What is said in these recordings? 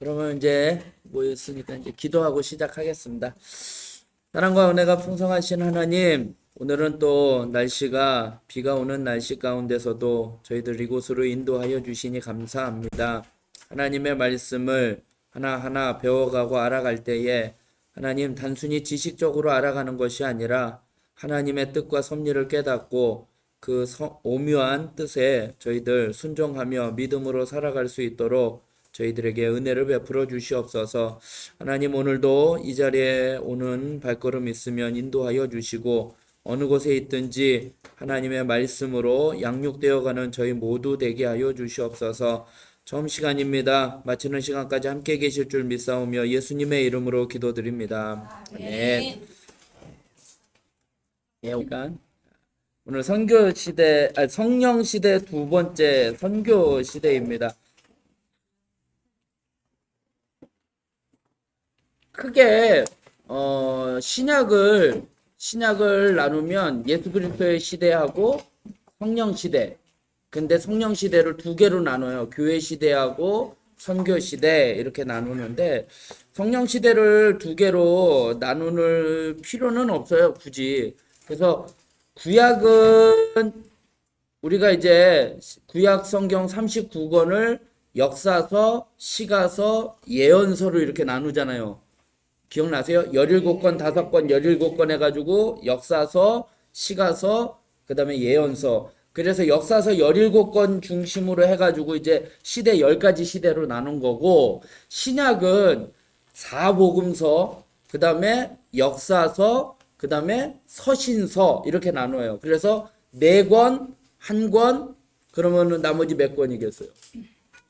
그러면 이제 모였으니까 이제 기도하고 시작하겠습니다. 사랑과 은혜가 풍성하신 하나님, 오늘은 또 날씨가 비가 오는 날씨 가운데서도 저희들 이곳으로 인도하여 주시니 감사합니다. 하나님의 말씀을 하나하나 배워가고 알아갈 때에 하나님 단순히 지식적으로 알아가는 것이 아니라 하나님의 뜻과 섭리를 깨닫고 그 오묘한 뜻에 저희들 순종하며 믿음으로 살아갈 수 있도록 저희들에게 은혜를 베풀어 주시옵소서. 하나님, 오늘도 이 자리에 오는 발걸음 있으면 인도하여 주시고 어느 곳에 있든지 하나님의 말씀으로 양육되어 가는 저희 모두 되게 하여 주시옵소서. 점심시간입니다. 마치는 시간까지 함께 계실 줄 믿사오며 예수님의 이름으로 기도드립니다. 아멘. 오늘 성령 시대 두 번째 선교 시대입니다. 크게 신약을 나누면 예수 그리스도의 시대하고 성령 시대. 근데 성령 시대를 두 개로 나눠요. 교회 시대하고 선교 시대 이렇게 나누는데 성령 시대를 두 개로 나눌 필요는 없어요, 굳이. 그래서 구약은 우리가 이제 구약 성경 39권을 역사서, 시가서, 예언서로 이렇게 나누잖아요. 기억나세요? 17권, 5권, 17권 해가지고 역사서, 시가서, 그 다음에 예언서. 그래서 역사서 17권 중심으로 해가지고 이제 시대 10가지 시대로 나눈 거고, 신약은 사복음서, 그 다음에 역사서, 그 다음에 서신서 이렇게 나눠요. 그래서 4권, 1권, 그러면은 나머지 몇 권이겠어요?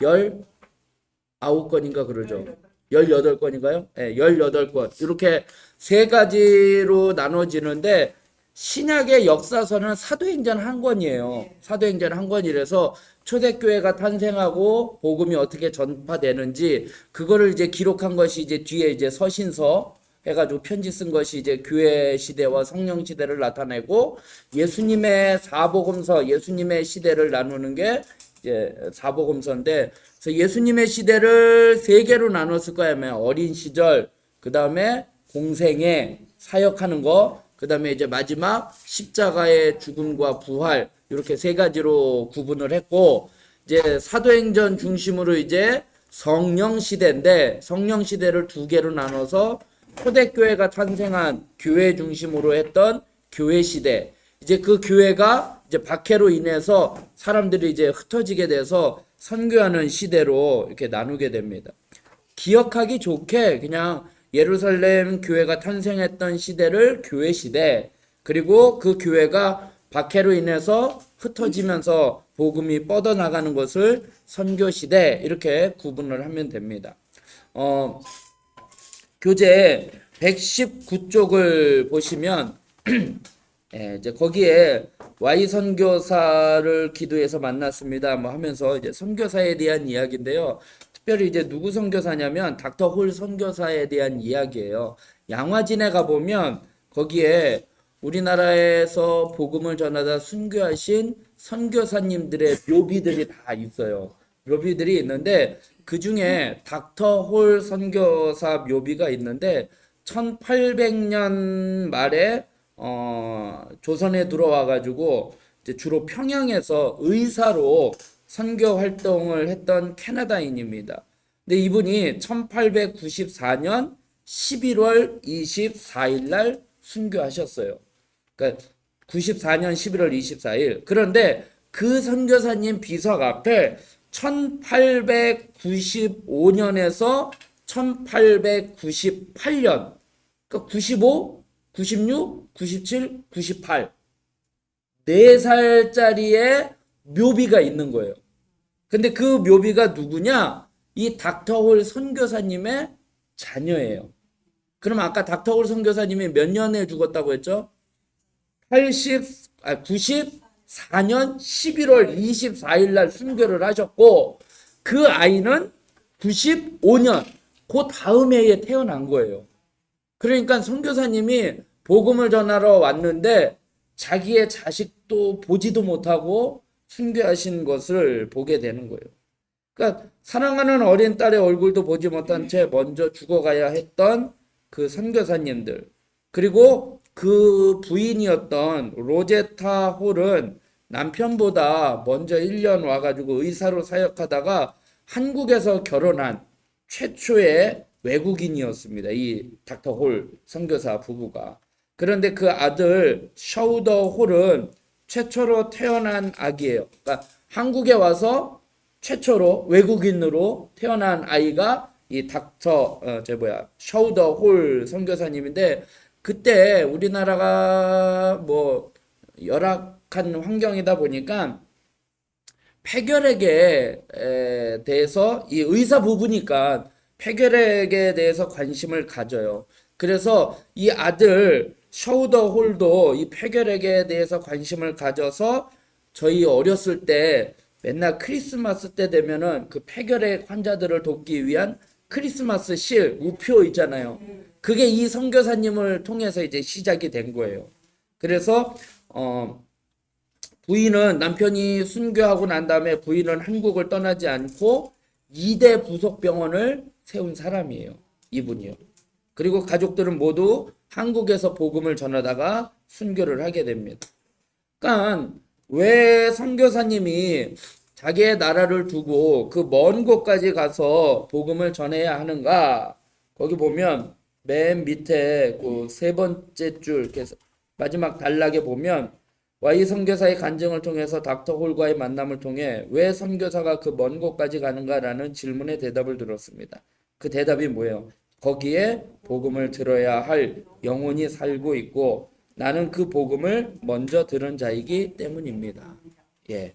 19권인가 그러죠. 18권인가요? 네, 18권. 이렇게 세 가지로 나눠지는데 신약의 역사서는 사도행전 한 권이에요. 사도행전 한 권이라서 초대교회가 탄생하고 복음이 어떻게 전파되는지 그거를 이제 기록한 것이 이제 뒤에 이제 서신서 해가지고 편지 쓴 것이 이제 교회 시대와 성령 시대를 나타내고 예수님의 사복음서, 예수님의 시대를 나누는 게 이제 사복음서인데, 그래서 예수님의 시대를 세 개로 나눴을 거예요. 어린 시절, 그 다음에 공생애, 사역하는 거, 그 다음에 이제 마지막 십자가의 죽음과 부활, 이렇게 세 가지로 구분을 했고, 이제 사도행전 중심으로 이제 성령 시대인데, 성령 시대를 두 개로 나눠서 초대교회가 탄생한 교회 중심으로 했던 교회 시대, 이제 그 교회가 이제 박해로 인해서 사람들이 이제 흩어지게 돼서 선교하는 시대로 이렇게 나누게 됩니다. 기억하기 좋게 그냥 예루살렘 교회가 탄생했던 시대를 교회 시대, 그리고 그 교회가 박해로 인해서 흩어지면서 복음이 뻗어나가는 것을 선교 시대 이렇게 구분을 하면 됩니다. 교재 119쪽을 보시면 이제 거기에 Y 선교사를 기도해서 만났습니다. 뭐 하면서 이제 선교사에 대한 이야기인데요. 특별히 이제 누구 선교사냐면 닥터 홀 선교사에 대한 이야기예요. 양화진에 가보면 거기에 우리나라에서 복음을 전하다 순교하신 선교사님들의 묘비들이 다 있어요. 묘비들이 있는데 그 중에 닥터 홀 선교사 묘비가 있는데 1800년 말에 조선에 들어와 가지고 이제 주로 평양에서 의사로 선교 활동을 했던 캐나다인입니다. 근데 이분이 1894년 11월 24일 날 순교하셨어요. 그러니까 94년 11월 24일. 그런데 그 선교사님 비석 앞에 1895년에서 1898년, 그러니까 95, 96, 97, 98, 4살짜리의 묘비가 있는 거예요. 근데 그 묘비가 누구냐? 이 닥터홀 선교사님의 자녀예요. 그럼 아까 닥터홀 선교사님이 몇 년에 죽었다고 했죠? 94년 11월 24일 날 순교를 하셨고, 그 아이는 95년, 그 다음 해에 태어난 거예요. 그러니까 선교사님이 복음을 전하러 왔는데 자기의 자식도 보지도 못하고 순교하신 것을 보게 되는 거예요. 그러니까 사랑하는 어린 딸의 얼굴도 보지 못한 채 먼저 죽어가야 했던 그 선교사님들, 그리고 그 부인이었던 로제타 홀은 남편보다 먼저 1년 와가지고 의사로 사역하다가 한국에서 결혼한 최초의 외국인이었습니다. 이 닥터 홀 선교사 부부가. 그런데 그 아들 셔우더 홀은 최초로 태어난 아기예요. 그러니까 한국에 와서 최초로 외국인으로 태어난 아이가 이 셔우더 홀 선교사님인데, 그때 우리나라가 뭐 열악한 환경이다 보니까 폐결핵에 대해서 이 의사 부부니까 폐결핵에 대해서 관심을 가져요. 그래서 이 아들 셔우더 홀도 이 폐결핵에 대해서 관심을 가져서 저희 어렸을 때 맨날 크리스마스 때 되면은 그 폐결핵 환자들을 돕기 위한 크리스마스 실, 우표 있잖아요. 그게 이 선교사님을 통해서 이제 시작이 된 거예요. 그래서 부인은, 남편이 순교하고 난 다음에 부인은 한국을 떠나지 않고 2대 부속병원을 세운 사람이에요. 이분이요. 그리고 가족들은 모두 한국에서 복음을 전하다가 순교를 하게 됩니다. 그러니까 왜 선교사님이 자기의 나라를 두고 그 먼 곳까지 가서 복음을 전해야 하는가? 거기 보면 맨 밑에 그 세 번째 줄, 마지막 단락에 보면 Y 선교사의 간증을 통해서 닥터 홀과의 만남을 통해 왜 선교사가 그 먼 곳까지 가는가라는 질문에 대답을 들었습니다. 그 대답이 뭐예요? 거기에 복음을 들어야 할 영혼이 살고 있고 나는 그 복음을 먼저 들은 자이기 때문입니다. 예.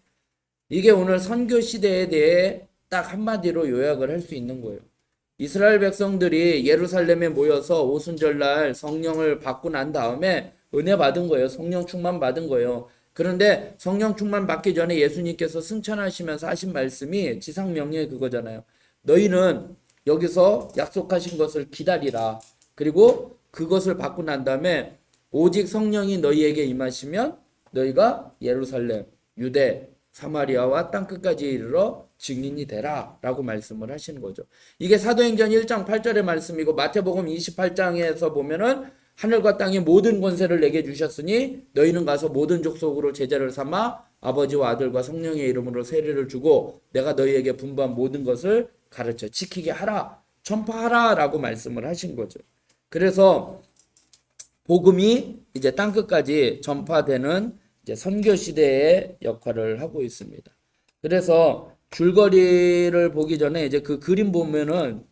이게 오늘 선교 시대에 대해 딱 한마디로 요약을 할 수 있는 거예요. 이스라엘 백성들이 예루살렘에 모여서 오순절날 성령을 받고 난 다음에 은혜 받은 거예요. 성령 충만 받은 거예요. 그런데 성령 충만 받기 전에 예수님께서 승천하시면서 하신 말씀이 지상명령이 그거잖아요. 너희는 여기서 약속하신 것을 기다리라. 그리고 그것을 받고 난 다음에 오직 성령이 너희에게 임하시면 너희가 예루살렘, 유대, 사마리아와 땅끝까지 이르러 증인이 되라 라고 말씀을 하시는 거죠. 이게 사도행전 1장 8절의 말씀이고, 마태복음 28장에서 보면은 하늘과 땅의 모든 권세를 내게 주셨으니 너희는 가서 모든 족속으로 제자를 삼아 아버지와 아들과 성령의 이름으로 세례를 주고 내가 너희에게 분부한 모든 것을 가르쳐 지키게 하라, 전파하라 라고 말씀을 하신 거죠. 그래서 복음이 이제 땅끝까지 전파되는 이제 선교 시대의 역할을 하고 있습니다. 그래서 줄거리를 보기 전에 이제 그 그림 보면은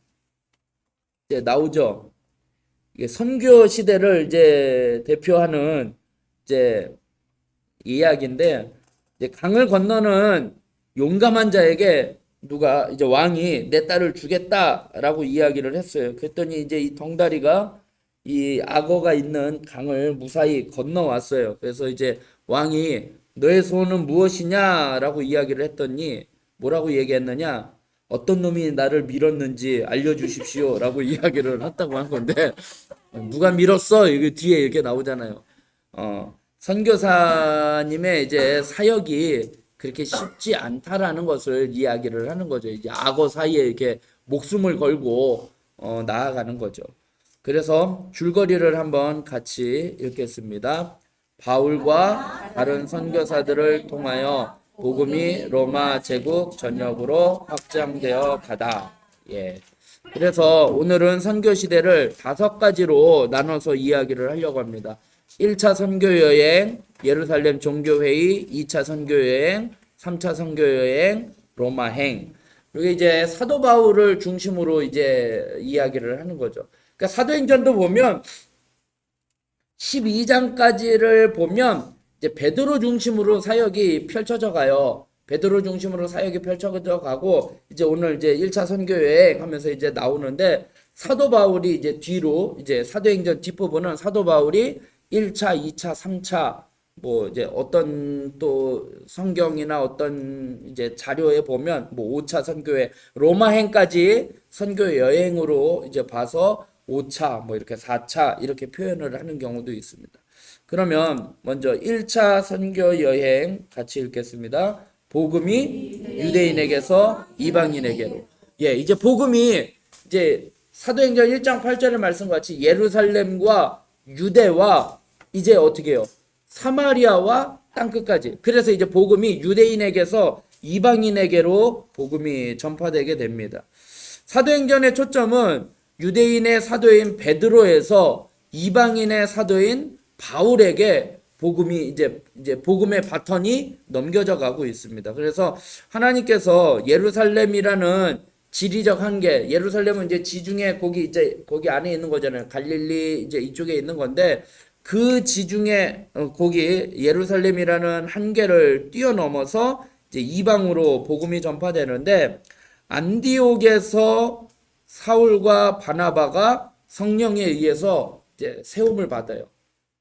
이제 나오죠. 이게 선교 시대를 이제 대표하는 이제 이야기인데, 이제 강을 건너는 용감한 자에게 누가 이제 왕이 내 딸을 주겠다라고 이야기를 했어요. 그랬더니 이제 이 덩다리가 이 악어가 있는 강을 무사히 건너왔어요. 그래서 이제 왕이 너의 소원은 무엇이냐라고 이야기를 했더니 뭐라고 얘기했느냐? 어떤 놈이 나를 밀었는지 알려주십시오 라고 이야기를 했다고 한 건데, 누가 밀었어? 이게 뒤에 이렇게 나오잖아요. 선교사님의 이제 사역이 그렇게 쉽지 않다라는 것을 이야기를 하는 거죠. 이제 악어 사이에 이렇게 목숨을 걸고 나아가는 거죠. 그래서 줄거리를 한번 같이 읽겠습니다. 바울과 다른 선교사들을 통하여 복음이 로마 제국 전역으로 확장되어 가다. 예. 그래서 오늘은 선교 시대를 5가지로 나눠서 이야기를 하려고 합니다. 1차 선교 여행, 예루살렘 종교회의, 2차 선교 여행, 3차 선교 여행, 로마행. 그리고 이제 사도 바울을 중심으로 이제 이야기를 하는 거죠. 그러니까 사도행전도 보면 12장까지를 보면 이제 베드로 중심으로 사역이 펼쳐져 가요. 베드로 중심으로 사역이 펼쳐져 가고, 이제 오늘 이제 1차 선교 여행 하면서 이제 나오는데, 사도 바울이 이제 뒤로 이제 사도행전 뒷부분은 사도 바울이 1차, 2차, 3차 뭐 이제 어떤 또 성경이나 어떤 이제 자료에 보면 뭐 5차 선교회, 로마행까지 선교 여행으로 이제 봐서 5차 뭐 이렇게 4차 이렇게 표현을 하는 경우도 있습니다. 그러면 먼저 1차 선교 여행 같이 읽겠습니다. 복음이 유대인에게서 이방인에게로. 예, 이제 복음이 이제 사도행전 1장 8절의 말씀과 같이 예루살렘과 유대와 이제 어떻게 해요? 사마리아와 땅끝까지. 그래서 이제 복음이 유대인에게서 이방인에게로 복음이 전파되게 됩니다. 사도행전의 초점은 유대인의 사도인 베드로에서 이방인의 사도인 바울에게 복음이 이제 복음의 바턴이 넘겨져 가고 있습니다. 그래서 하나님께서 예루살렘이라는 지리적 한계, 예루살렘은 이제 지중해 거기 안에 있는 거잖아요. 갈릴리 이제 이쪽에 있는 건데 그 지중해 거기 예루살렘이라는 한계를 뛰어넘어서 이제 이방으로 복음이 전파되는데 안디옥에서 사울과 바나바가 성령에 의해서 이제 세움을 받아요.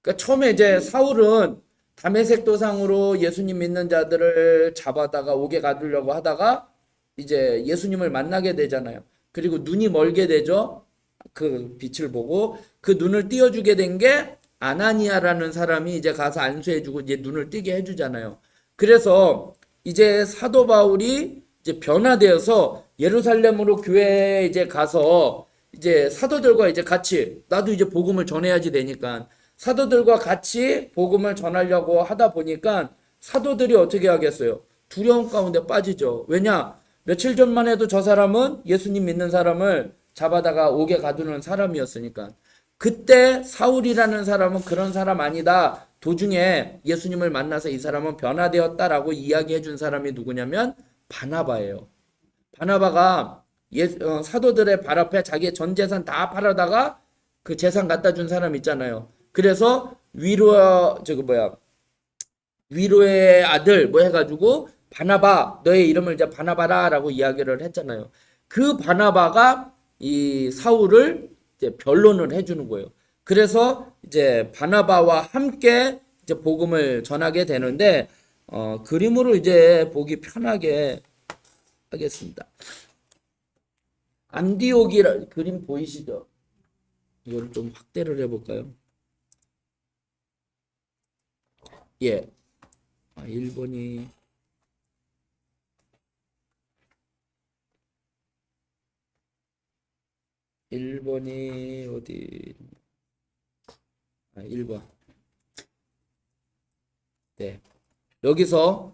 그러니까 처음에 이제 사울은 다메섹 도상으로 예수님 믿는 자들을 잡아다가 옥에 가두려고 하다가 이제 예수님을 만나게 되잖아요. 그리고 눈이 멀게 되죠. 그 빛을 보고 그 눈을 띄워주게 된 게 아나니아라는 사람이 이제 가서 안수해주고 이제 눈을 뜨게 해주잖아요. 그래서 이제 사도 바울이 이제 변화되어서 예루살렘으로 교회에 이제 가서 이제 사도들과 이제 같이 나도 이제 복음을 전해야지 되니까 사도들과 같이 복음을 전하려고 하다 보니까 사도들이 어떻게 하겠어요? 두려움 가운데 빠지죠. 왜냐? 며칠 전만 해도 저 사람은 예수님 믿는 사람을 잡아다가 옥에 가두는 사람이었으니까. 그때 사울이라는 사람은 그런 사람 아니다. 도중에 예수님을 만나서 이 사람은 변화되었다라고 이야기해 준 사람이 누구냐면 바나바예요. 바나바가 사도들의 발 앞에 자기의 전 재산 다 팔아다가 그 재산 갖다 준 사람 있잖아요. 그래서 위로의 아들 뭐 해가지고 바나바 너의 이름을 이제 바나바라라고 이야기를 했잖아요. 그 바나바가 이 사울을 이제 변론을 해주는 거예요. 그래서 이제 바나바와 함께 이제 복음을 전하게 되는데 그림으로 이제 보기 편하게 하겠습니다. 안디옥이라 그림 보이시죠? 이걸 좀 확대를 해볼까요? 예. 1번이 어디? 1번. 네. 여기서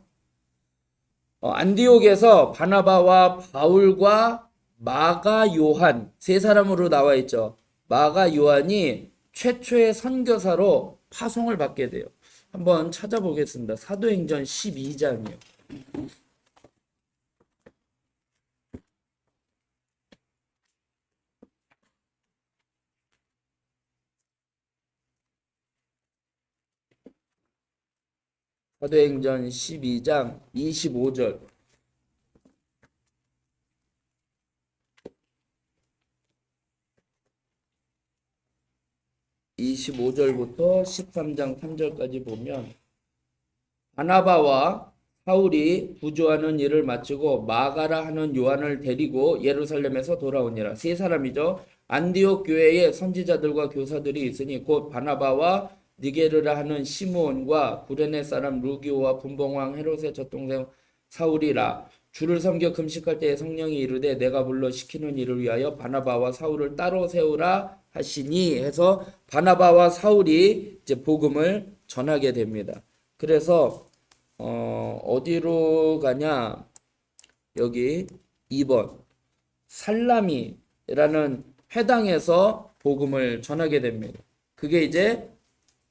안디옥에서 바나바와 바울과 마가 요한 세 사람으로 나와 있죠. 마가 요한이 최초의 선교사로 파송을 받게 돼요. 한번 찾아보겠습니다. 사도행전 12장이요. 사도행전 12장 25절. (25절부터) 13장 3절까지 보면 바나바와 사울이 부조하는 일을 마치고 마가라 하는 요한을 데리고 예루살렘에서 돌아오니라. 세 사람이죠. 안디옥 교회에 선지자들과 교사들이 있으니 곧 바나바와 니게르라 하는 시므온과 구레네 사람 루기오와 분봉왕 헤롯의 젖동생 사울이라. 주를 섬겨 금식할 때에 성령이 이르되 내가 불러 시키는 일을 위하여 바나바와 사울을 따로 세우라 하시니 해서 바나바와 사울이 이제 복음을 전하게 됩니다. 그래서 어디로 가냐? 여기 2번 살라미라는 회당에서 복음을 전하게 됩니다. 그게 이제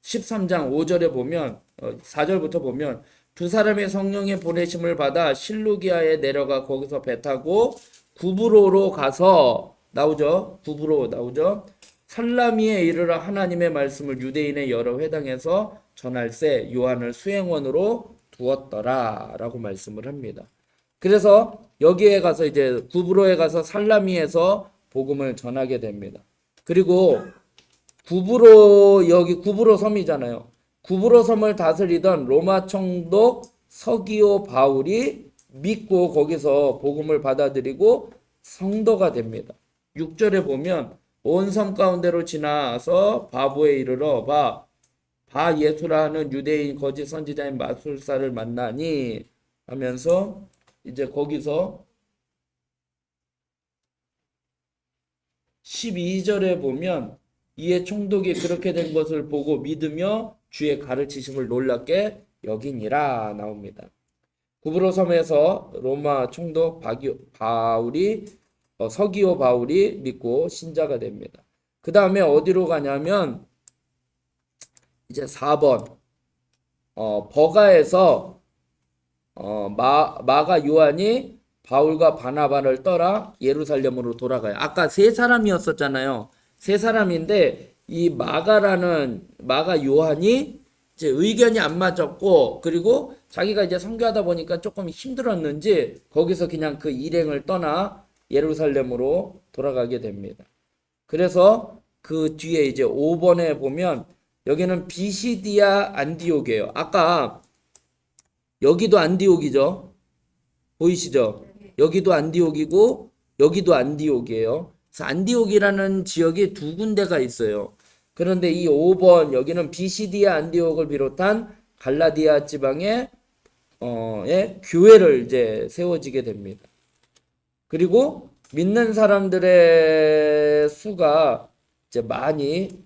13장 5절에 보면 4절부터 보면 두 사람의 성령의 보내심을 받아 실루기아에 내려가 거기서 배 타고 구브로로 가서 나오죠. 구브로 나오죠. 살라미에 이르러 하나님의 말씀을 유대인의 여러 회당에서 전할세 요한을 수행원으로 두었더라 라고 말씀을 합니다. 그래서 여기에 가서 이제 구브로에 가서 살라미에서 복음을 전하게 됩니다. 그리고 여기 구브로 섬이잖아요. 구브로 섬을 다스리던 로마 총독 서기오 바울이 믿고 거기서 복음을 받아들이고 성도가 됩니다. 6절에 보면 온 섬 가운데로 지나서 바보에 이르러 바 예수라 하는 유대인 거짓 선지자인 마술사를 만나니 하면서 이제 거기서 12절에 보면 이에 총독이 그렇게 된 것을 보고 믿으며 주의 가르치심을 놀랍게 여기니라 나옵니다. 구브로 섬에서 로마 총독 바울이 서기오 바울이 믿고 신자가 됩니다. 그 다음에 어디로 가냐면 이제 4번 버가에서 마가 요한이 바울과 바나바를 떠나 예루살렘으로 돌아가요. 아까 세 사람이었었잖아요. 세 사람인데 이 마가 요한이 이제 의견이 안 맞았고, 그리고 자기가 이제 선교하다 보니까 조금 힘들었는지 거기서 그냥 그 일행을 떠나 예루살렘으로 돌아가게 됩니다. 그래서 그 뒤에 이제 5번에 보면 여기는 비시디아 안디옥이에요. 아까 여기도 안디옥이죠. 보이시죠? 여기도 안디옥이고 여기도 안디옥이에요. 그래서 안디옥이라는 지역이 두 군데가 있어요. 그런데 이 5번 여기는 비시디아 안디옥을 비롯한 갈라디아 지방에 교회를 이제 세워지게 됩니다. 그리고 믿는 사람들의 수가 이제 많이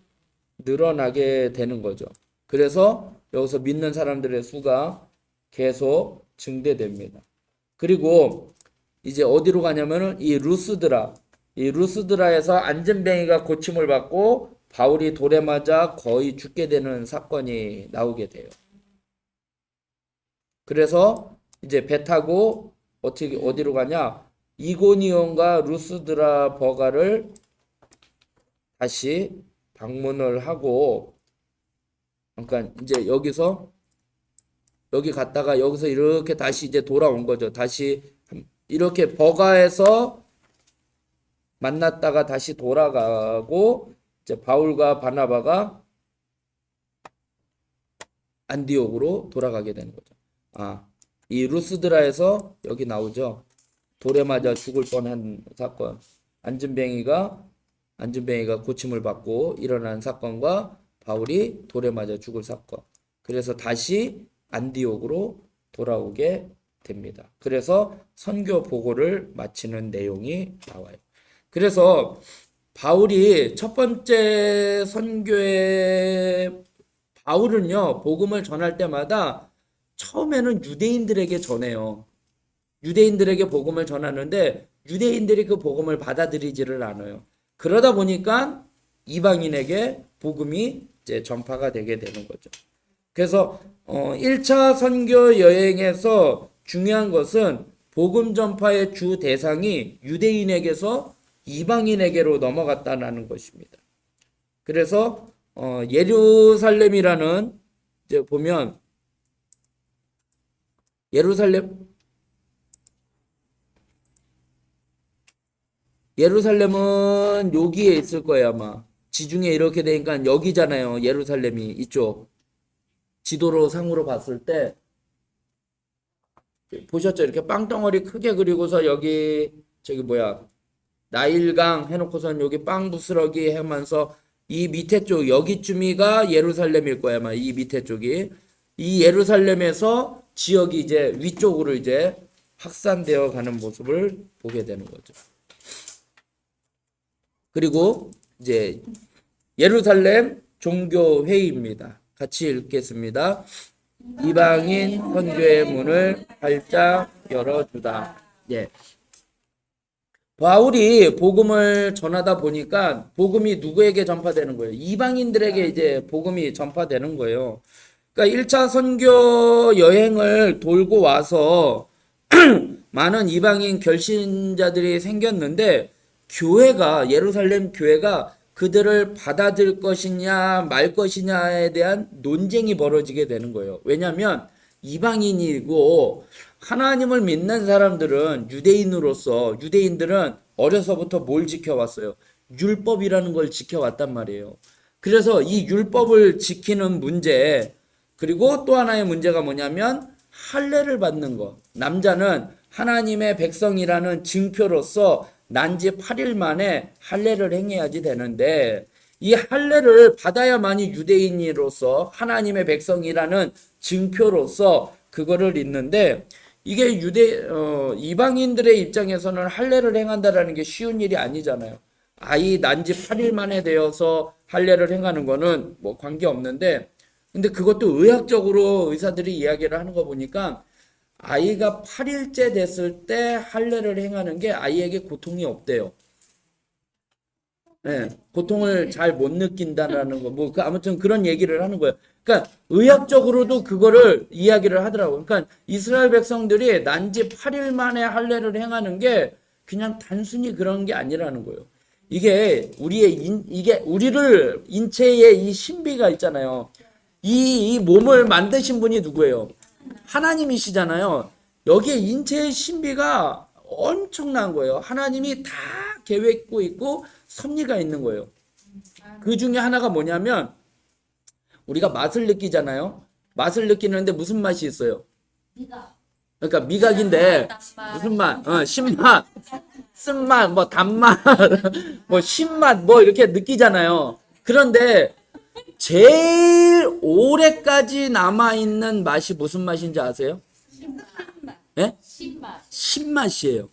늘어나게 되는 거죠. 그래서 여기서 믿는 사람들의 수가 계속 증대됩니다. 그리고 이제 어디로 가냐면은 이 루스드라에서 안전뱅이가 고침을 받고 바울이 돌에 맞아 거의 죽게 되는 사건이 나오게 돼요. 그래서 이제 배 타고 어디로 가냐? 이고니온과 루스드라 버가를 다시 방문을 하고, 그러니까 이제 여기 갔다가 여기서 이렇게 다시 이제 돌아온 거죠. 다시 이렇게 버가에서 만났다가 다시 돌아가고, 이제 바울과 바나바가 안디옥으로 돌아가게 되는 거죠. 이 루스드라에서 여기 나오죠. 돌에 맞아 죽을 뻔한 사건. 안전뱅이가 고침을 받고 일어난 사건과 바울이 돌에 맞아 죽을 사건. 그래서 다시 안디옥으로 돌아오게 됩니다. 그래서 선교 보고를 마치는 내용이 나와요. 그래서 바울이 첫 번째 선교에 바울은요, 복음을 전할 때마다 처음에는 유대인들에게 전해요. 유대인들에게 복음을 전하는데 유대인들이 그 복음을 받아들이지를 않아요. 그러다 보니까 이방인에게 복음이 이제 전파가 되게 되는 거죠. 그래서 1차 선교 여행에서 중요한 것은 복음 전파의 주 대상이 유대인에게서 이방인에게로 넘어갔다는 것입니다. 그래서 예루살렘이라는 이제 보면 예루살렘은 여기에 있을 거예요, 아마. 지중해 이렇게 되니까 여기잖아요. 예루살렘이 이쪽. 지도로 상으로 봤을 때 보셨죠? 이렇게 빵덩어리 크게 그리고서 여기 나일강 해놓고선 여기 빵 부스러기 하면서 이 밑에 쪽 여기쯤이가 예루살렘일 거야, 아마. 이 밑에 쪽이. 이 예루살렘에서 지역이 이제 위쪽으로 이제 확산되어 가는 모습을 보게 되는 거죠. 그리고 이제 예루살렘 종교회의입니다. 같이 읽겠습니다. 이방인 선교의 문을 활짝 열어주다. 예. 바울이 복음을 전하다 보니까 복음이 누구에게 전파되는 거예요? 이방인들에게 이제 복음이 전파되는 거예요. 그러니까 1차 선교 여행을 돌고 와서 많은 이방인 결신자들이 생겼는데 예루살렘 교회가 그들을 받아들일 것이냐 말 것이냐에 대한 논쟁이 벌어지게 되는 거예요. 왜냐하면 이방인이고 하나님을 믿는 사람들은 유대인들은 어려서부터 뭘 지켜왔어요? 율법이라는 걸 지켜왔단 말이에요. 그래서 이 율법을 지키는 문제, 그리고 또 하나의 문제가 뭐냐면 할례를 받는 것. 남자는 하나님의 백성이라는 증표로서 난지 8일 만에 할례를 행해야지 되는데, 이 할례를 받아야만이 유대인으로서 하나님의 백성이라는 증표로서 그거를 있는데, 이게 이방인들의 입장에서는 할례를 행한다라는 게 쉬운 일이 아니잖아요. 아이 난 지 8일 만에 되어서 할례를 행하는 거는 뭐 관계 없는데, 근데 그것도 의학적으로 의사들이 이야기를 하는 거 보니까 아이가 8일째 됐을 때 할례를 행하는 게 아이에게 고통이 없대요. 예, 고통을 잘 못 느낀다라는 거, 뭐, 아무튼 그런 얘기를 하는 거예요. 그러니까, 의학적으로도 그거를 이야기를 하더라고요. 그러니까, 이스라엘 백성들이 난지 8일 만에 할례를 행하는 게 그냥 단순히 그런 게 아니라는 거예요. 이게, 이게, 우리를, 인체에 이 신비가 있잖아요. 이 몸을 만드신 분이 누구예요? 하나님이시잖아요. 여기에 인체의 신비가 엄청난 거예요. 하나님이 다 계획고 있고 섭리가 있는 거예요. 그 중에 하나가 뭐냐면 우리가 맛을 느끼잖아요. 맛을 느끼는데 무슨 맛이 있어요? 미각. 그러니까 미각인데 무슨 맛? 신맛, 쓴맛, 뭐 단맛, 뭐 신맛 뭐 이렇게 느끼잖아요. 그런데 제일 오래까지 남아있는 맛이 무슨 맛인지 아세요? 예? 신맛. 신맛이에요.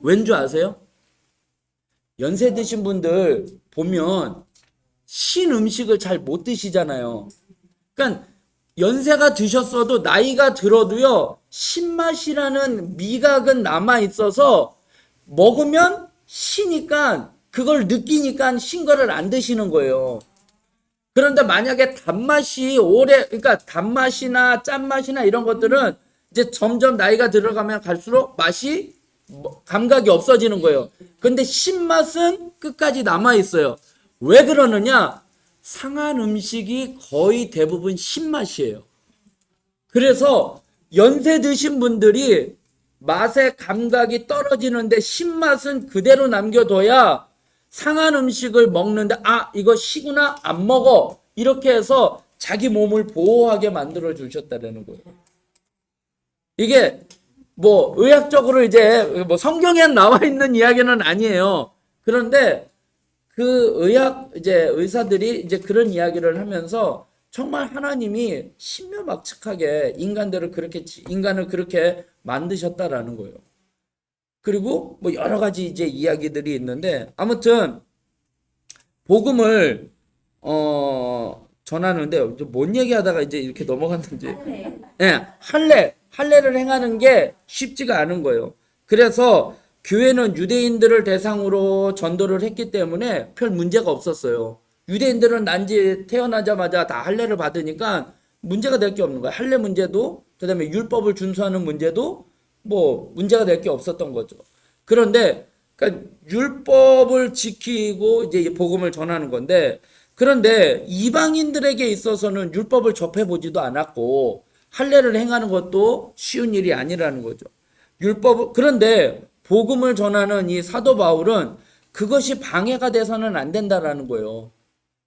왠 줄 아세요? 연세 드신 분들 보면 신 음식을 잘 못 드시잖아요. 그러니까 연세가 드셨어도 나이가 들어도요, 신맛이라는 미각은 남아 있어서 먹으면 시니까 그걸 느끼니까 신 거를 안 드시는 거예요. 그런데 만약에 그러니까 단맛이나 짠맛이나 이런 것들은 이제 점점 나이가 들어가면 갈수록 맛이 감각이 없어지는 거예요. 근데 신맛은 끝까지 남아 있어요. 왜 그러느냐? 상한 음식이 거의 대부분 신맛이에요. 그래서 연세 드신 분들이 맛의 감각이 떨어지는데 신맛은 그대로 남겨둬야 상한 음식을 먹는데 이거 시구나 안 먹어 이렇게 해서 자기 몸을 보호하게 만들어 주셨다는 거예요. 이게 뭐 의학적으로 이제 뭐 성경에 나와 있는 이야기는 아니에요. 그런데 그 이제 의사들이 이제 그런 이야기를 하면서 정말 하나님이 신묘막측하게 인간을 그렇게 만드셨다라는 거예요. 그리고 뭐 여러 가지 이제 이야기들이 있는데 아무튼 복음을 전하는데 뭔 얘기하다가 이제 이렇게 넘어갔는지. 예, 할례를 행하는 게 쉽지가 않은 거예요. 그래서 교회는 유대인들을 대상으로 전도를 했기 때문에 별 문제가 없었어요. 유대인들은 태어나자마자 다 할례를 받으니까 문제가 될 게 없는 거예요. 할례 문제도, 그다음에 율법을 준수하는 문제도 뭐 문제가 될 게 없었던 거죠. 그런데 그러니까 율법을 지키고 이제 복음을 전하는 건데, 그런데 이방인들에게 있어서는 율법을 접해 보지도 않았고 할례를 행하는 것도 쉬운 일이 아니라는 거죠. 그런데 복음을 전하는 이 사도 바울은 그것이 방해가 돼서는 안 된다라는 거예요.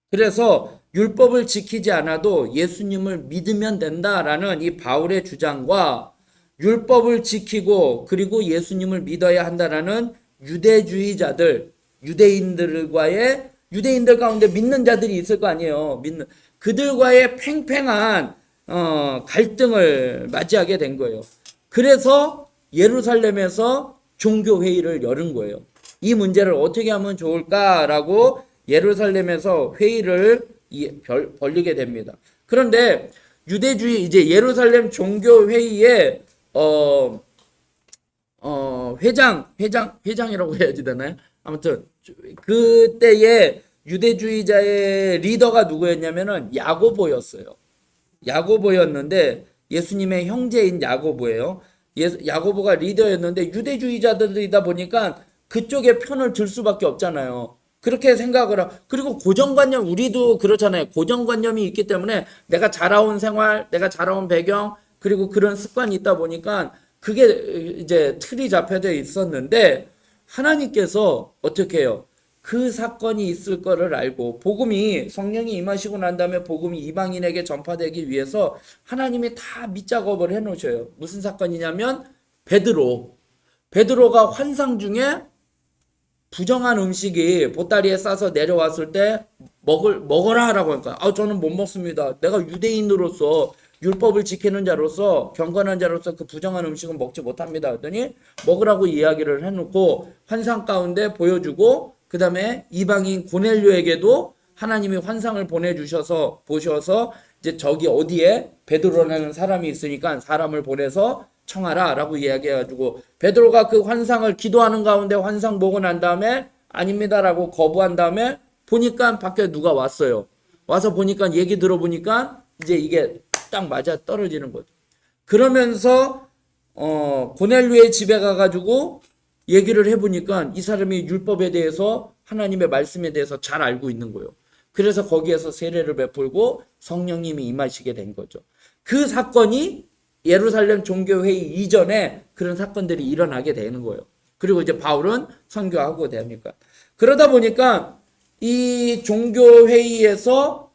그래서 율법을 지키지 않아도 예수님을 믿으면 된다라는 이 바울의 주장과 율법을 지키고 그리고 예수님을 믿어야 한다라는 유대주의자들, 유대인들 가운데 믿는 자들이 있을 거 아니에요. 그들과의 팽팽한 갈등을 맞이하게 된 거예요. 그래서 예루살렘에서 종교회의를 열은 거예요. 이 문제를 어떻게 하면 좋을까라고 예루살렘에서 회의를 벌리게 됩니다. 그런데 이제 예루살렘 종교회의에 회장이라고 해야지 되나요? 아무튼 그때의 유대주의자의 리더가 누구였냐면은 야고보였어요. 야고보였는데 예수님의 형제인 야고보예요. 야고보가 리더였는데 유대주의자들이다 보니까 그쪽의 편을 들 수밖에 없잖아요. 그렇게 생각을 그리고 고정관념, 우리도 그렇잖아요. 고정관념이 있기 때문에 내가 자라온 생활, 내가 자라온 배경, 그리고 그런 습관이 있다 보니까 그게 이제 틀이 잡혀져 있었는데 하나님께서 어떻게 해요? 그 사건이 있을 거를 알고 성령이 임하시고 난 다음에 복음이 이방인에게 전파되기 위해서 하나님이 다 밑작업을 해 놓으셔요. 무슨 사건이냐면 베드로가 환상 중에 부정한 음식이 보따리에 싸서 내려왔을 때 먹어라 라고 하니까 저는 못 먹습니다. 내가 유대인으로서 율법을 지키는 자로서 경건한 자로서 그 부정한 음식은 먹지 못합니다. 그랬더니 먹으라고 이야기를 해놓고 환상 가운데 보여주고 그 다음에 이방인 고넬료에게도 하나님이 환상을 보내주셔서 보셔서 이제 저기 어디에 베드로라는 사람이 있으니까 사람을 보내서 청하라 라고 이야기해가지고 베드로가 그 환상을 기도하는 가운데 환상 보고 난 다음에 아닙니다라고 거부한 다음에 보니까 밖에 누가 왔어요. 와서 보니까 얘기 들어보니까 이제 이게 딱 맞아 떨어지는 거죠. 그러면서 고넬료의 집에 가가지고 얘기를 해보니까 이 사람이 율법에 대해서 하나님의 말씀에 대해서 잘 알고 있는 거예요. 그래서 거기에서 세례를 베풀고 성령님이 임하시게 된 거죠. 그 사건이 예루살렘 종교회의 이전에 그런 사건들이 일어나게 되는 거예요. 그리고 이제 바울은 선교하고 됩니까? 그러다 보니까 이 종교회의에서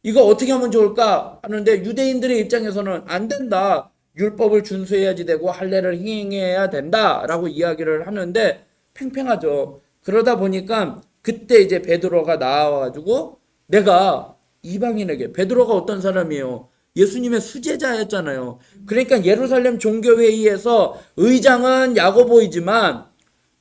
이거 어떻게 하면 좋을까 하는데 유대인들의 입장에서는 안 된다. 율법을 준수해야지 되고 할례를 행해야 된다라고 이야기를 하는데 팽팽하죠. 그러다 보니까 그때 이제 베드로가 나와가지고 내가 이방인에게 베드로가 어떤 사람이에요? 예수님의 수제자였잖아요. 그러니까 예루살렘 종교회의에서 의장은 야고보이지만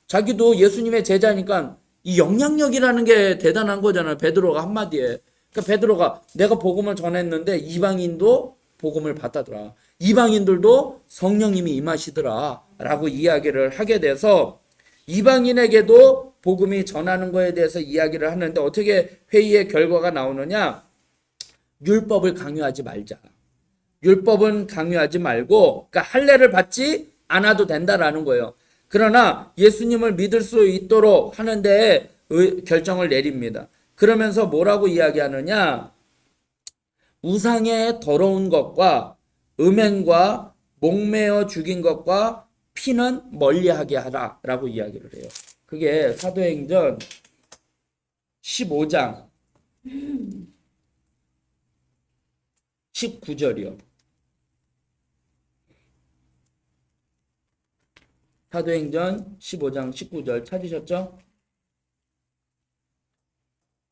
자기도 예수님의 제자니까 이 영향력이라는 게 대단한 거잖아요. 베드로가 한마디에. 그러니까 베드로가 내가 복음을 전했는데 이방인도 복음을 받다더라. 이방인들도 성령님이 임하시더라 라고 이야기를 하게 돼서 이방인에게도 복음이 전하는 거에 대해서 이야기를 하는데 어떻게 회의의 결과가 나오느냐? 율법을 강요하지 말자. 율법은 강요하지 말고 그러니까 할례를 받지 않아도 된다라는 거예요. 그러나 예수님을 믿을 수 있도록 하는데 결정을 내립니다. 그러면서 뭐라고 이야기하느냐? 우상의 더러운 것과 음행과 목매어 죽인 것과 피는 멀리하게 하라 라고 이야기를 해요. 그게 사도행전 15장 19절이요. 사도행전 15장 19절 찾으셨죠?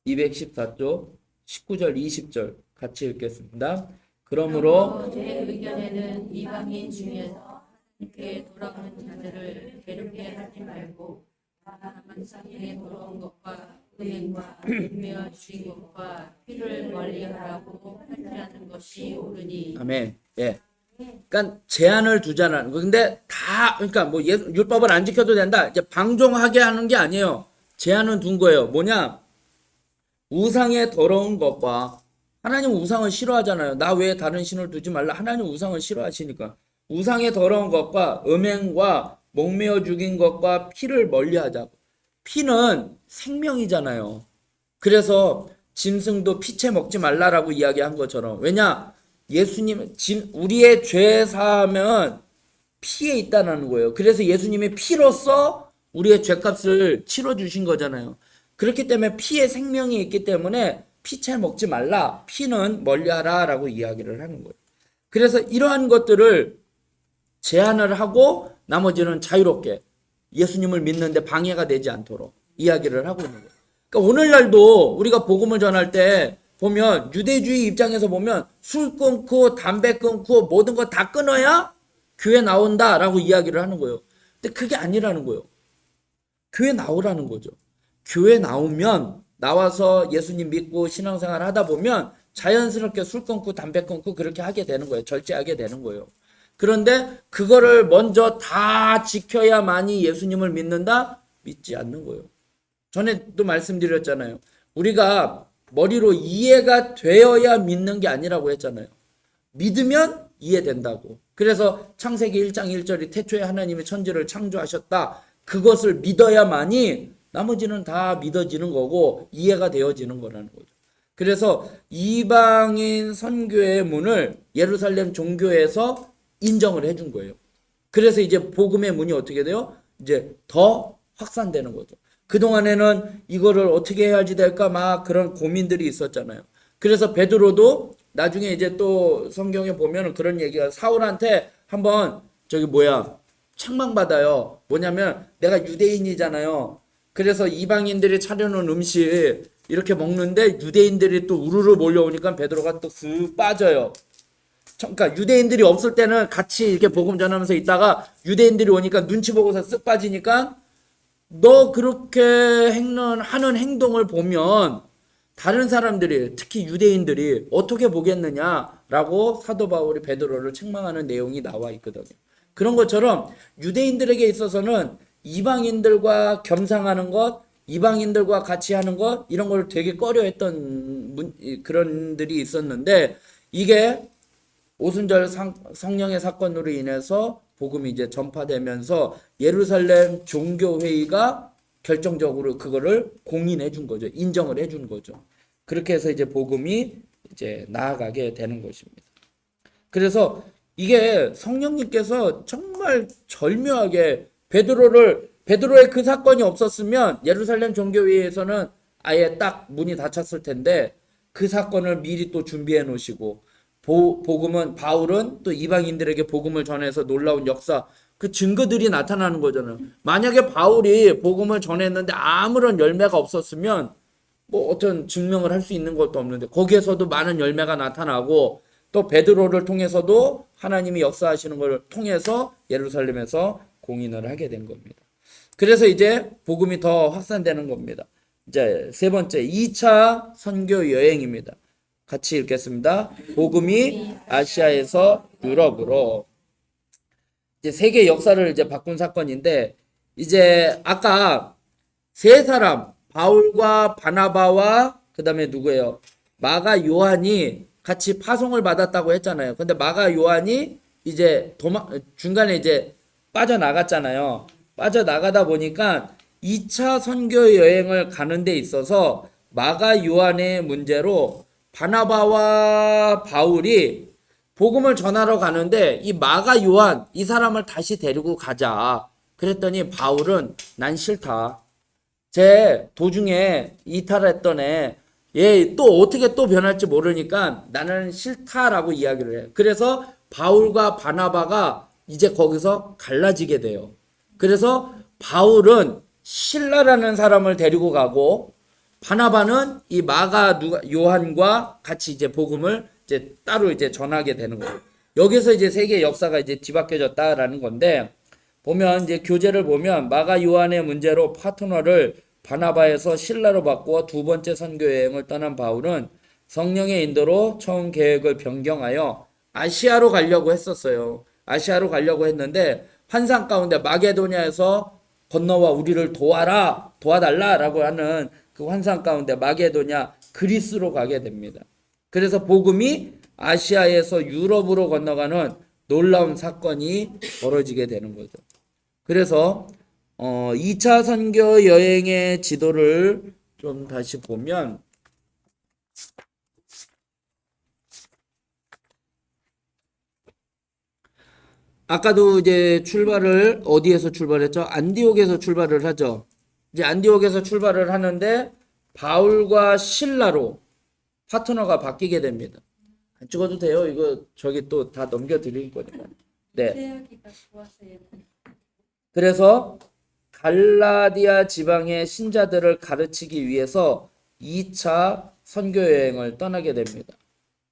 214쪽 19절 20절 같이 읽겠습니다. 그러므로 제 의견에는 이방인 중에서 하나님께 돌아가는 자들을 괴롭게 하지 말고 다만 상의 더러운 것과 음행과 음매어 죽인 것과 피를 멀리하라고 판지하는 것이 옳으니. 아멘. 예. 그러니까 제한을 두자는 거. 근데 다 그러니까 뭐 율법을 안 지켜도 된다. 이제 방종하게 하는 게 아니에요. 제한은 둔 거예요. 뭐냐? 우상의 더러운 것과 하나님 우상을 싫어하잖아요. 나 외에 다른 신을 두지 말라. 하나님 우상을 싫어하시니까. 우상의 더러운 것과 음행과 목매어 죽인 것과 피를 멀리하자고. 피는 생명이잖아요. 그래서 짐승도 피채 먹지 말라라고 이야기한 것처럼. 왜냐? 예수님 우리의 죄 사하면 피에 있다는 거예요. 그래서 예수님의 피로써 우리의 죄값을 치러 주신 거잖아요. 그렇기 때문에 피에 생명이 있기 때문에 피채 먹지 말라. 피는 멀리하라 라고 이야기를 하는 거예요. 그래서 이러한 것들을 제한을 하고 나머지는 자유롭게 예수님을 믿는데 방해가 되지 않도록 이야기를 하고 있는 거예요. 그러니까 오늘날도 우리가 복음을 전할 때 보면 유대주의 입장에서 보면 술 끊고 담배 끊고 모든 거 다 끊어야 교회 나온다라고 이야기를 하는 거예요. 근데 그게 아니라는 거예요. 교회 나오라는 거죠. 교회 나오면 나와서 예수님 믿고 신앙생활 하다 보면 자연스럽게 술 끊고 담배 끊고 그렇게 하게 되는 거예요. 절제하게 되는 거예요. 그런데 그거를 먼저 다 지켜야만이 예수님을 믿는다? 믿지 않는 거예요. 전에도 말씀드렸잖아요. 우리가 머리로 이해가 되어야 믿는 게 아니라고 했잖아요. 믿으면 이해된다고. 그래서 창세기 1장 1절이 태초에 하나님이 천지를 창조하셨다. 그것을 믿어야만이 나머지는 다 믿어지는 거고 이해가 되어지는 거라는 거죠. 그래서 이방인 선교의 문을 예루살렘 종교에서 인정을 해준 거예요. 그래서 이제 복음의 문이 어떻게 돼요? 이제 더 확산되는 거죠. 그동안에는 이거를 어떻게 해야지 될까 막 그런 고민들이 있었잖아요. 그래서 베드로도 나중에 이제 또 성경에 보면 그런 얘기가 사울한테 한번 책망받아요. 뭐냐면 내가 유대인이잖아요. 그래서 이방인들이 차려놓은 음식 이렇게 먹는데 유대인들이 또 우르르 몰려오니까 베드로가 또 쓱 빠져요. 그러니까 유대인들이 없을 때는 같이 이렇게 복음 전하면서 있다가 유대인들이 오니까 눈치 보고서 쓱 빠지니까 너 그렇게 하는 행동을 보면 다른 사람들이 특히 유대인들이 어떻게 보겠느냐라고 사도 바울이 베드로를 책망하는 내용이 나와 있거든요. 그런 것처럼 유대인들에게 있어서는 이방인들과 겸상하는 것, 이방인들과 같이 하는 것 이런 걸 되게 꺼려했던 그런 들이 있었는데 이게 오순절 성령의 사건으로 인해서 복음이 이제 전파되면서 예루살렘 종교회의가 결정적으로 그거를 공인해 준 거죠. 인정을 해 준 거죠. 그렇게 해서 이제 복음이 이제 나아가게 되는 것입니다. 그래서 이게 성령님께서 정말 절묘하게 베드로의 그 사건이 없었으면 예루살렘 종교회의에서는 아예 딱 문이 닫혔을 텐데 그 사건을 미리 또 준비해 놓으시고 복음은 바울은 또 이방인들에게 복음을 전해서 놀라운 역사 그 증거들이 나타나는 거잖아요. 만약에 바울이 복음을 전했는데 아무런 열매가 없었으면 뭐 어떤 증명을 할 수 있는 것도 없는데 거기에서도 많은 열매가 나타나고 또 베드로를 통해서도 하나님이 역사하시는 걸 통해서 예루살렘에서 공인을 하게 된 겁니다. 그래서 이제 복음이 더 확산되는 겁니다. 이제 세 번째 2차 선교 여행입니다. 같이 읽겠습니다. 복음이 아시아에서 유럽으로 이제 세계 역사를 이제 바꾼 사건인데 이제 아까 세 사람 바울과 바나바와 그다음에 누구예요? 마가 요한이 같이 파송을 받았다고 했잖아요. 근데 마가 요한이 이제 중간에 이제 빠져나갔잖아요. 빠져나가다 보니까 2차 선교 여행을 가는 데 있어서 마가 요한의 문제로 바나바와 바울이 복음을 전하러 가는데 이 마가 요한 이 사람을 다시 데리고 가자. 그랬더니 바울은 난 싫다. 제 도중에 이탈했던 얘 또 어떻게 또 변할지 모르니까 나는 싫다라고 이야기를 해요. 그래서 바울과 바나바가 이제 거기서 갈라지게 돼요. 그래서 바울은 실라라는 사람을 데리고 가고 바나바는 이 마가 요한과 같이 이제 복음을 이제 따로 이제 전하게 되는 거예요. 여기서 이제 세계 역사가 이제 뒤바뀌어졌다라는 건데 보면 이제 교재를 보면 마가 요한의 문제로 파트너를 바나바에서 실라로 바꾸어 두 번째 선교 여행을 떠난 바울은 성령의 인도로 처음 계획을 변경하여 아시아로 가려고 했었어요. 아시아로 가려고 했는데 환상 가운데 마게도냐에서 건너와 우리를 도와달라라고 하는 그 환상 가운데 마게도냐 그리스로 가게 됩니다. 그래서 복음이 아시아에서 유럽으로 건너가는 놀라운 사건이 벌어지게 되는 거죠. 그래서 2차 선교 여행의 지도를 좀 다시 보면 아까도 이제 출발을 어디에서 출발했죠? 안디옥에서 출발을 하죠. 이제 안디옥에서 출발을 하는데 바울과 실라로 파트너가 바뀌게 됩니다. 안 찍어도 돼요. 이거 저기 또 다 넘겨드릴 거니까. 네. 그래서 갈라디아 지방의 신자들을 가르치기 위해서 2차 선교 여행을 떠나게 됩니다.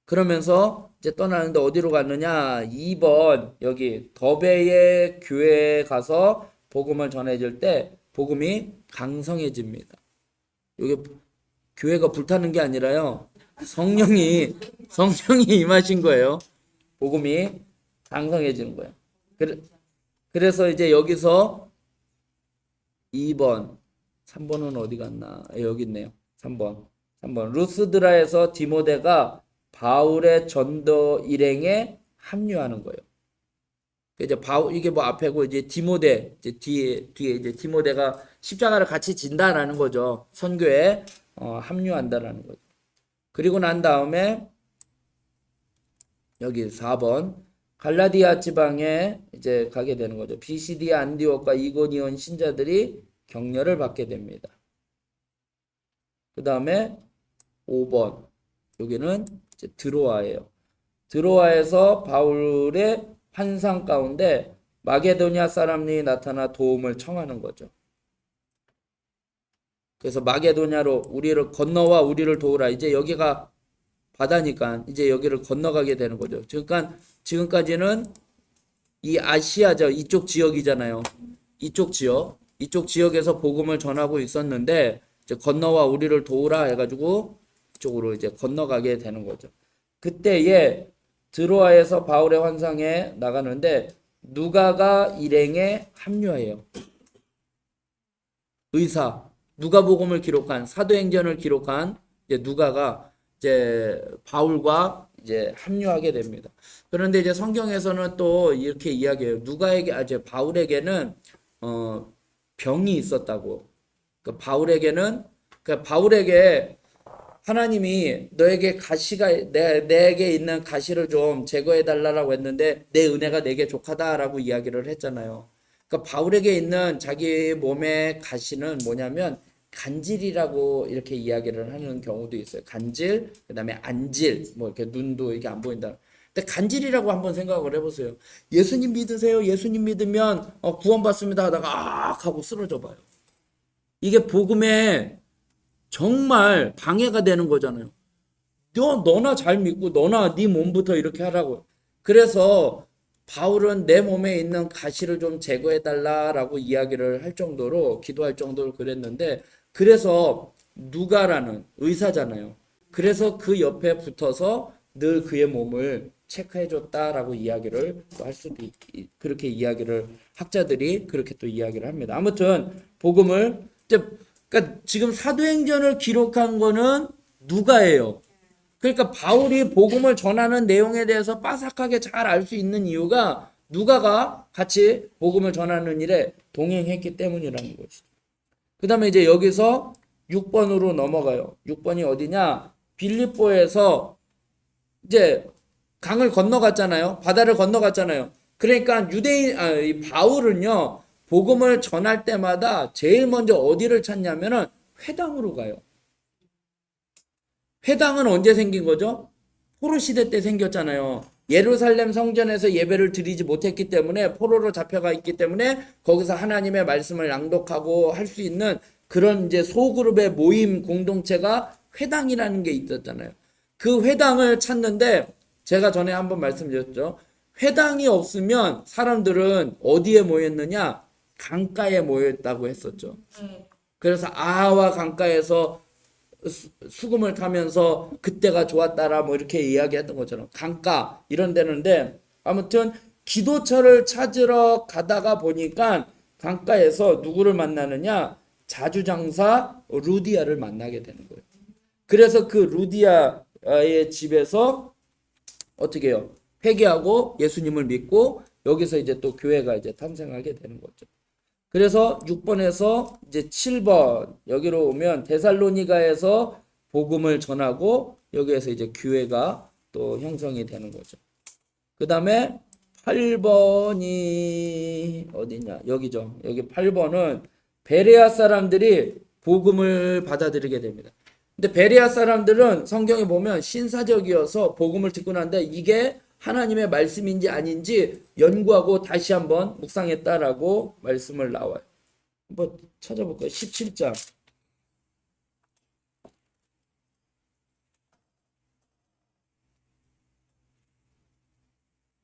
그러면서 이제 떠나는데 어디로 갔느냐? 2번 여기 더베의 교회에 가서 복음을 전해질 때 복음이 강성해집니다. 여기 교회가 불타는 게 아니라요. 성령이 임하신 거예요. 복음이 강성해지는 거예요. 그래서 이제 여기서 2번, 3번은 어디 갔나? 여기 있네요. 3번. 루스드라에서 디모데가 바울의 전도 일행에 합류하는 거예요. 이제 이게 뭐 앞에고 이제 디모데, 이제 뒤에 이제 디모데가 십자가를 같이 진다라는 거죠. 선교에 합류한다라는 거죠. 그리고 난 다음에 여기 4번 갈라디아 지방에 이제 가게 되는 거죠. 비시디아 안디옥과 이고니온 신자들이 격려를 받게 됩니다. 그 다음에 5번 여기는 이제 드로아예요. 드로아에서 바울의 환상 가운데 마게도냐 사람이 나타나 도움을 청하는 거죠. 그래서 마게도냐로 우리를 건너와 우리를 도우라. 이제 여기가 바다니까 이제 여기를 건너가게 되는 거죠. 그러니까 지금까지는 이 아시아죠. 이쪽 지역이잖아요. 이쪽 지역에서 복음을 전하고 있었는데 이제 건너와 우리를 도우라 해가지고 이쪽으로 이제 건너가게 되는 거죠. 그때에 드로아에서 바울의 환상에 나가는데 누가가 일행에 합류해요. 의사, 누가복음을 기록한 사도행전을 기록한 이제 누가가 이제 바울과 이제 합류하게 됩니다. 그런데 이제 성경에서는 또 이렇게 이야기해요. 누가에게 이제 바울에게는 병이 있었다고. 그러니까 바울에게 하나님이 너에게 내게 있는 가시를 좀 제거해 달라고 했는데 내 은혜가 내게 족하다라고 이야기를 했잖아요. 그러니까 바울에게 있는 자기 몸의 가시는 뭐냐면 간질이라고 이렇게 이야기를 하는 경우도 있어요. 간질, 그다음에 안질, 뭐 이렇게 눈도 이게 안 보인다. 근데 간질이라고 한번 생각을 해보세요. 예수님 믿으세요. 예수님 믿으면 구원받습니다 하다가 하고 쓰러져 봐요. 이게 복음에 정말 방해가 되는 거잖아요. 너나 잘 믿고 너나 네 몸부터 이렇게 하라고. 그래서 바울은 내 몸에 있는 가시를 좀 제거해 달라라고 이야기를 할 정도로 기도할 정도로 그랬는데 그래서 누가라는 의사잖아요. 그래서 그 옆에 붙어서 늘 그의 몸을 체크해 줬다라고 이야기를 또 할 수도 그렇게 이야기를 학자들이 그렇게 또 이야기를 합니다. 아무튼 복음을 그러니까 지금 사도행전을 기록한 거는 누가예요. 그러니까 바울이 복음을 전하는 내용에 대해서 빠삭하게 잘 알 수 있는 이유가 누가가 같이 복음을 전하는 일에 동행했기 때문이라는 것이죠. 그 다음에 이제 여기서 6번으로 넘어가요. 6번이 어디냐? 빌립보에서 이제 강을 건너갔잖아요. 바다를 건너갔잖아요. 그러니까 이 바울은요, 복음을 전할 때마다 제일 먼저 어디를 찾냐면은 회당으로 가요. 회당은 언제 생긴 거죠? 포로 시대 때 생겼잖아요. 예루살렘 성전에서 예배를 드리지 못했기 때문에 포로로 잡혀가 있기 때문에 거기서 하나님의 말씀을 낭독하고 할 수 있는 그런 이제 소그룹의 모임 공동체가 회당이라는 게 있었잖아요. 그 회당을 찾는데 제가 전에 한번 말씀드렸죠. 회당이 없으면 사람들은 어디에 모였느냐? 강가에 모였다고 했었죠. 그래서 아와 강가에서 수금을 타면서 그때가 좋았다라 뭐 이렇게 이야기했던 것처럼 강가 이런 데는데 아무튼 기도처를 찾으러 가다가 보니까 강가에서 누구를 만나느냐? 자주장사 루디아를 만나게 되는 거예요. 그래서 그 루디아의 집에서 어떻게 해요? 회개하고 예수님을 믿고 여기서 이제 또 교회가 이제 탄생하게 되는 거죠. 그래서 6번에서 이제 7번 여기로 오면 데살로니가에서 복음을 전하고 여기에서 이제 교회가 또 형성이 되는 거죠. 그 다음에 8번이 어디냐? 여기죠. 여기 8번은 베레아 사람들이 복음을 받아들이게 됩니다. 근데 베레아 사람들은 성경에 보면 신사적이어서 복음을 듣고 난데 이게 하나님의 말씀인지 아닌지 연구하고 다시 한번 묵상했다라고 말씀을 나와요. 한번 찾아볼까요? 17장.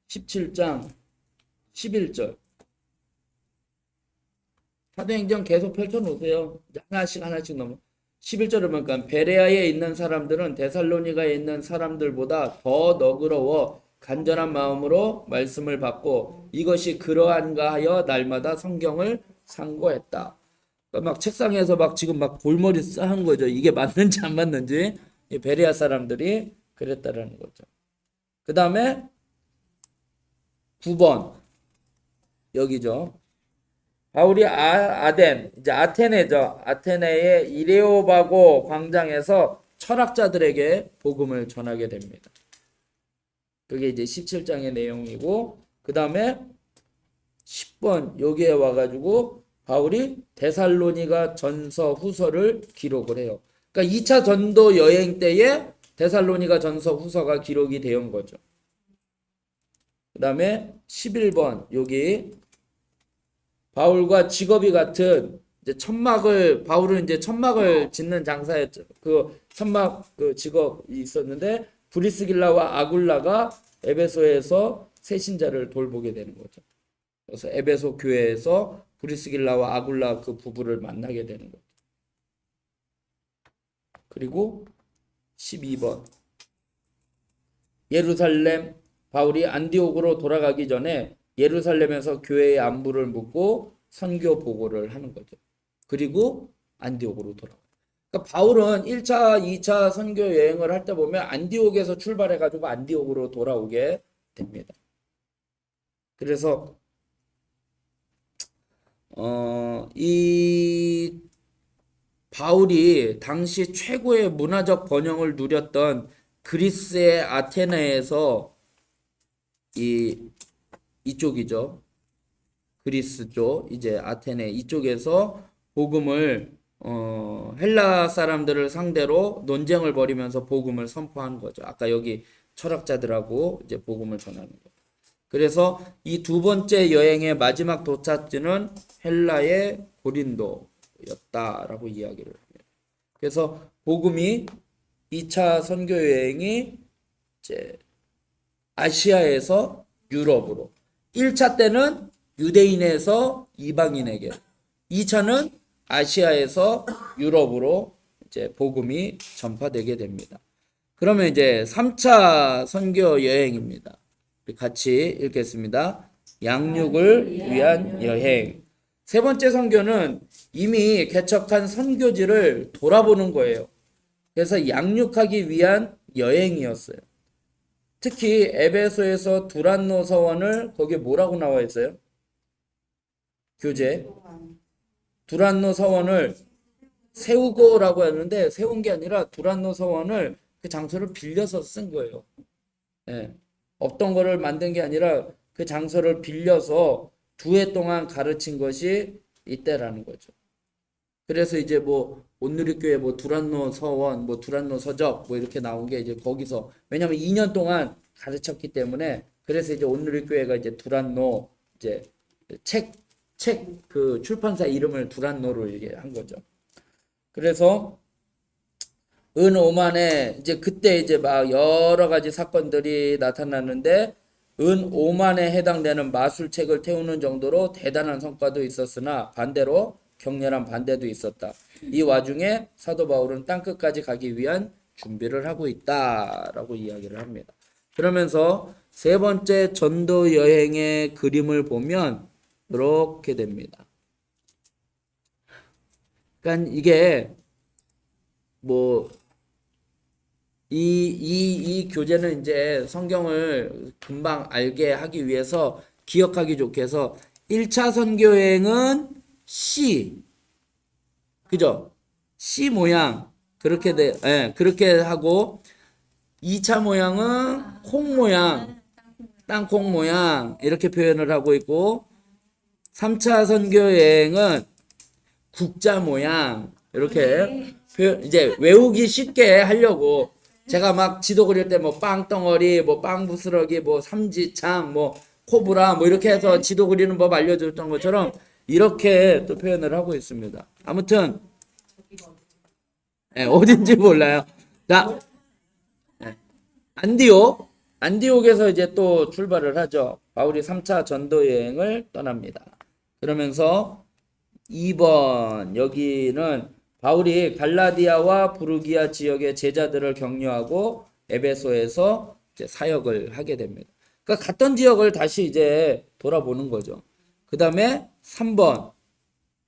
17장 11절. 사도행전 계속 펼쳐놓으세요. 하나씩 넘어. 11절을 보니까 베레아에 있는 사람들은 데살로니가에 있는 사람들보다 더 너그러워 간절한 마음으로 말씀을 받고 이것이 그러한가 하여 날마다 성경을 상고했다. 그러니까 막 책상에서 막 지금 막 골머리 싸한 거죠. 이게 맞는지 안 맞는지 베레아 사람들이 그랬다라는 거죠. 그 다음에 9번 여기죠. 바울이 이제 아테네죠. 아테네의 이레오바고 광장에서 철학자들에게 복음을 전하게 됩니다. 그게 이제 17장의 내용이고, 그 다음에 10번 여기에 와가지고 바울이 데살로니가 전서 후서를 기록을 해요. 그러니까 2차 전도 여행 때에 데살로니가 전서 후서가 기록이 되온 거죠. 그 다음에 11번 여기 바울과 직업이 같은 이제 바울은 이제 천막을 짓는 장사였죠. 그 천막 그 직업이 있었는데 브리스길라와 아굴라가 에베소에서 새신자를 돌보게 되는 거죠. 그래서 에베소 교회에서 브리스길라와 아굴라 그 부부를 만나게 되는 거죠. 그리고 12번 예루살렘 바울이 안디옥으로 돌아가기 전에 예루살렘에서 교회의 안부를 묻고 선교 보고를 하는 거죠. 그리고 안디옥으로 돌아가요. 그러니까 바울은 1차, 2차 선교 여행을 할 때 보면 안디옥에서 출발해가지고 안디옥으로 돌아오게 됩니다. 그래서 이 바울이 당시 최고의 문화적 번영을 누렸던 그리스의 아테네에서 이쪽이죠. 그리스 쪽, 이제 아테네 이쪽에서 복음을 헬라 사람들을 상대로 논쟁을 벌이면서 복음을 선포하는 거죠. 아까 여기 철학자들하고 이제 복음을 전하는 거죠. 그래서 이 두 번째 여행의 마지막 도착지는 헬라의 고린도였다라고 이야기를 합니다. 그래서 복음이 2차 선교 여행이 이제 아시아에서 유럽으로 1차 때는 유대인에서 이방인에게 2차는 아시아에서 유럽으로 이제 복음이 전파되게 됩니다. 그러면 이제 3차 선교 여행입니다. 같이 읽겠습니다. 양육을 위한 여행. 세 번째 선교는 이미 개척한 선교지를 돌아보는 거예요. 그래서 양육하기 위한 여행이었어요. 특히 에베소에서 두란노 서원을 거기에 뭐라고 나와 있어요? 교재. 두란노 서원을 세우고라고 하는데 세운 게 아니라 두란노 서원을 그 장소를 빌려서 쓴 거예요. 네. 없던 거를 만든 게 아니라 그 장소를 빌려서 2해 동안 가르친 것이 이때라는 거죠. 그래서 이제 뭐 온누리교회 뭐 두란노 서원, 뭐 두란노 서적 뭐 이렇게 나온 게 이제 거기서 왜냐면 2년 동안 가르쳤기 때문에 그래서 이제 온누리교회가 이제 두란노 이제 책 그 출판사 이름을 두란노로 이게 한 거죠. 그래서 은 오만에 이제 그때 이제 막 여러 가지 사건들이 나타났는데 은 5만에 해당되는 마술책을 태우는 정도로 대단한 성과도 있었으나 반대로 격렬한 반대도 있었다. 이 와중에 사도 바울은 땅끝까지 가기 위한 준비를 하고 있다라고 이야기를 합니다. 그러면서 세 번째 전도 여행의 그림을 보면 이렇게 됩니다. 그러니까 이게 뭐 이 교재는 이제 성경을 금방 알게 하기 위해서 기억하기 좋게 해서 1차 선교여행은 C 그죠? C 모양 그렇게 그렇게 하고 2차 모양은 콩 모양 땅콩 모양 이렇게 표현을 하고 있고 3차 선교여행은 국자 모양 이렇게 표현 이제 외우기 쉽게 하려고 제가 막 지도 그릴 때 뭐 빵덩어리, 뭐 빵부스러기, 뭐 삼지창, 뭐 코브라 뭐 이렇게 해서 지도 그리는 법 알려줬던 것처럼 이렇게 또 표현을 하고 있습니다. 아무튼 어딘지 몰라요. 자, 안디옥에서 이제 또 출발을 하죠. 바울이 3차 전도 여행을 떠납니다. 그러면서 2번 여기는 바울이 갈라디아와 부르기아 지역의 제자들을 격려하고 에베소에서 이제 사역을 하게 됩니다. 그러니까 갔던 지역을 다시 이제 돌아보는 거죠. 그 다음에 3번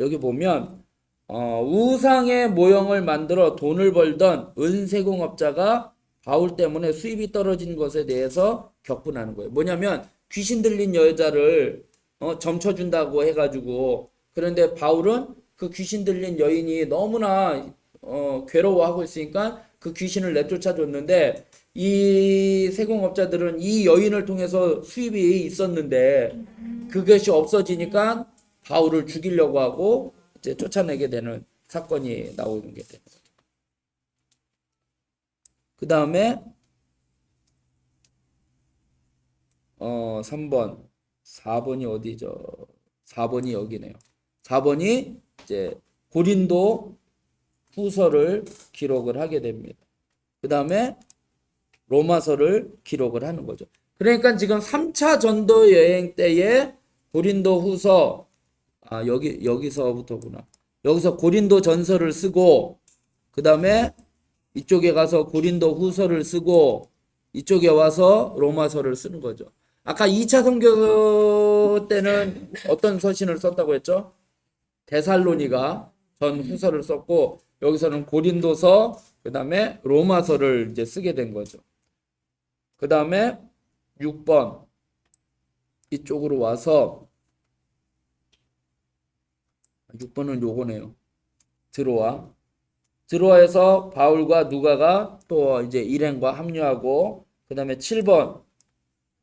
여기 보면 우상의 모형을 만들어 돈을 벌던 은세공업자가 바울 때문에 수입이 떨어진 것에 대해서 격분하는 거예요. 뭐냐면 귀신 들린 여자를 점쳐준다고 해가지고 그런데 바울은 그 귀신 들린 여인이 너무나 괴로워하고 있으니까 그 귀신을 내쫓아줬는데 이 세공업자들은 이 여인을 통해서 수입이 있었는데 그것이 없어지니까 바울을 죽이려고 하고 이제 쫓아내게 되는 사건이 나오는 게 되는 거죠. 그 다음에 3번 4번이 어디죠? 4번이 여기네요. 4번이 이제 고린도 후서를 기록을 하게 됩니다. 그 다음에 로마서를 기록을 하는 거죠. 그러니까 지금 3차 전도 여행 때에 고린도 후서, 여기서부터구나. 여기서 고린도 전서를 쓰고, 그 다음에 이쪽에 가서 고린도 후서를 쓰고, 이쪽에 와서 로마서를 쓰는 거죠. 아까 2차 선교 때는 어떤 서신을 썼다고 했죠? 데살로니가 전 후서를 썼고, 여기서는 고린도서, 그 다음에 로마서를 이제 쓰게 된 거죠. 그 다음에 6번 이쪽으로 와서 6번은 요거네요. 드로아에서 바울과 누가가 또 이제 일행과 합류하고, 그 다음에 7번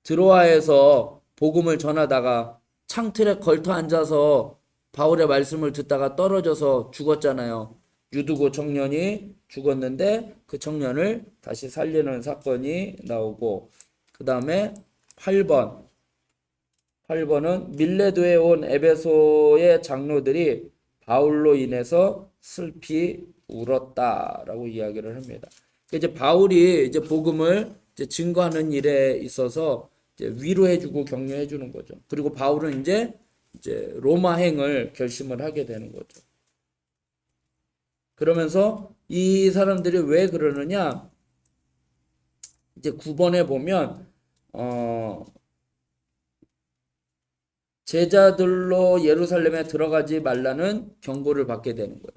드로아에서 복음을 전하다가 창틀에 걸터 앉아서 바울의 말씀을 듣다가 떨어져서 죽었잖아요. 유두고 청년이 죽었는데 그 청년을 다시 살리는 사건이 나오고, 그 다음에 8번은 밀레도에 온 에베소의 장로들이 바울로 인해서 슬피 울었다라고 이야기를 합니다. 이제 바울이 이제 복음을 이제 증거하는 일에 있어서 이제 위로해주고 격려해주는 거죠. 그리고 바울은 이제 로마행을 결심을 하게 되는 거죠. 그러면서 이 사람들이 왜 그러느냐? 이제 9번에 보면 제자들로 예루살렘에 들어가지 말라는 경고를 받게 되는 거예요.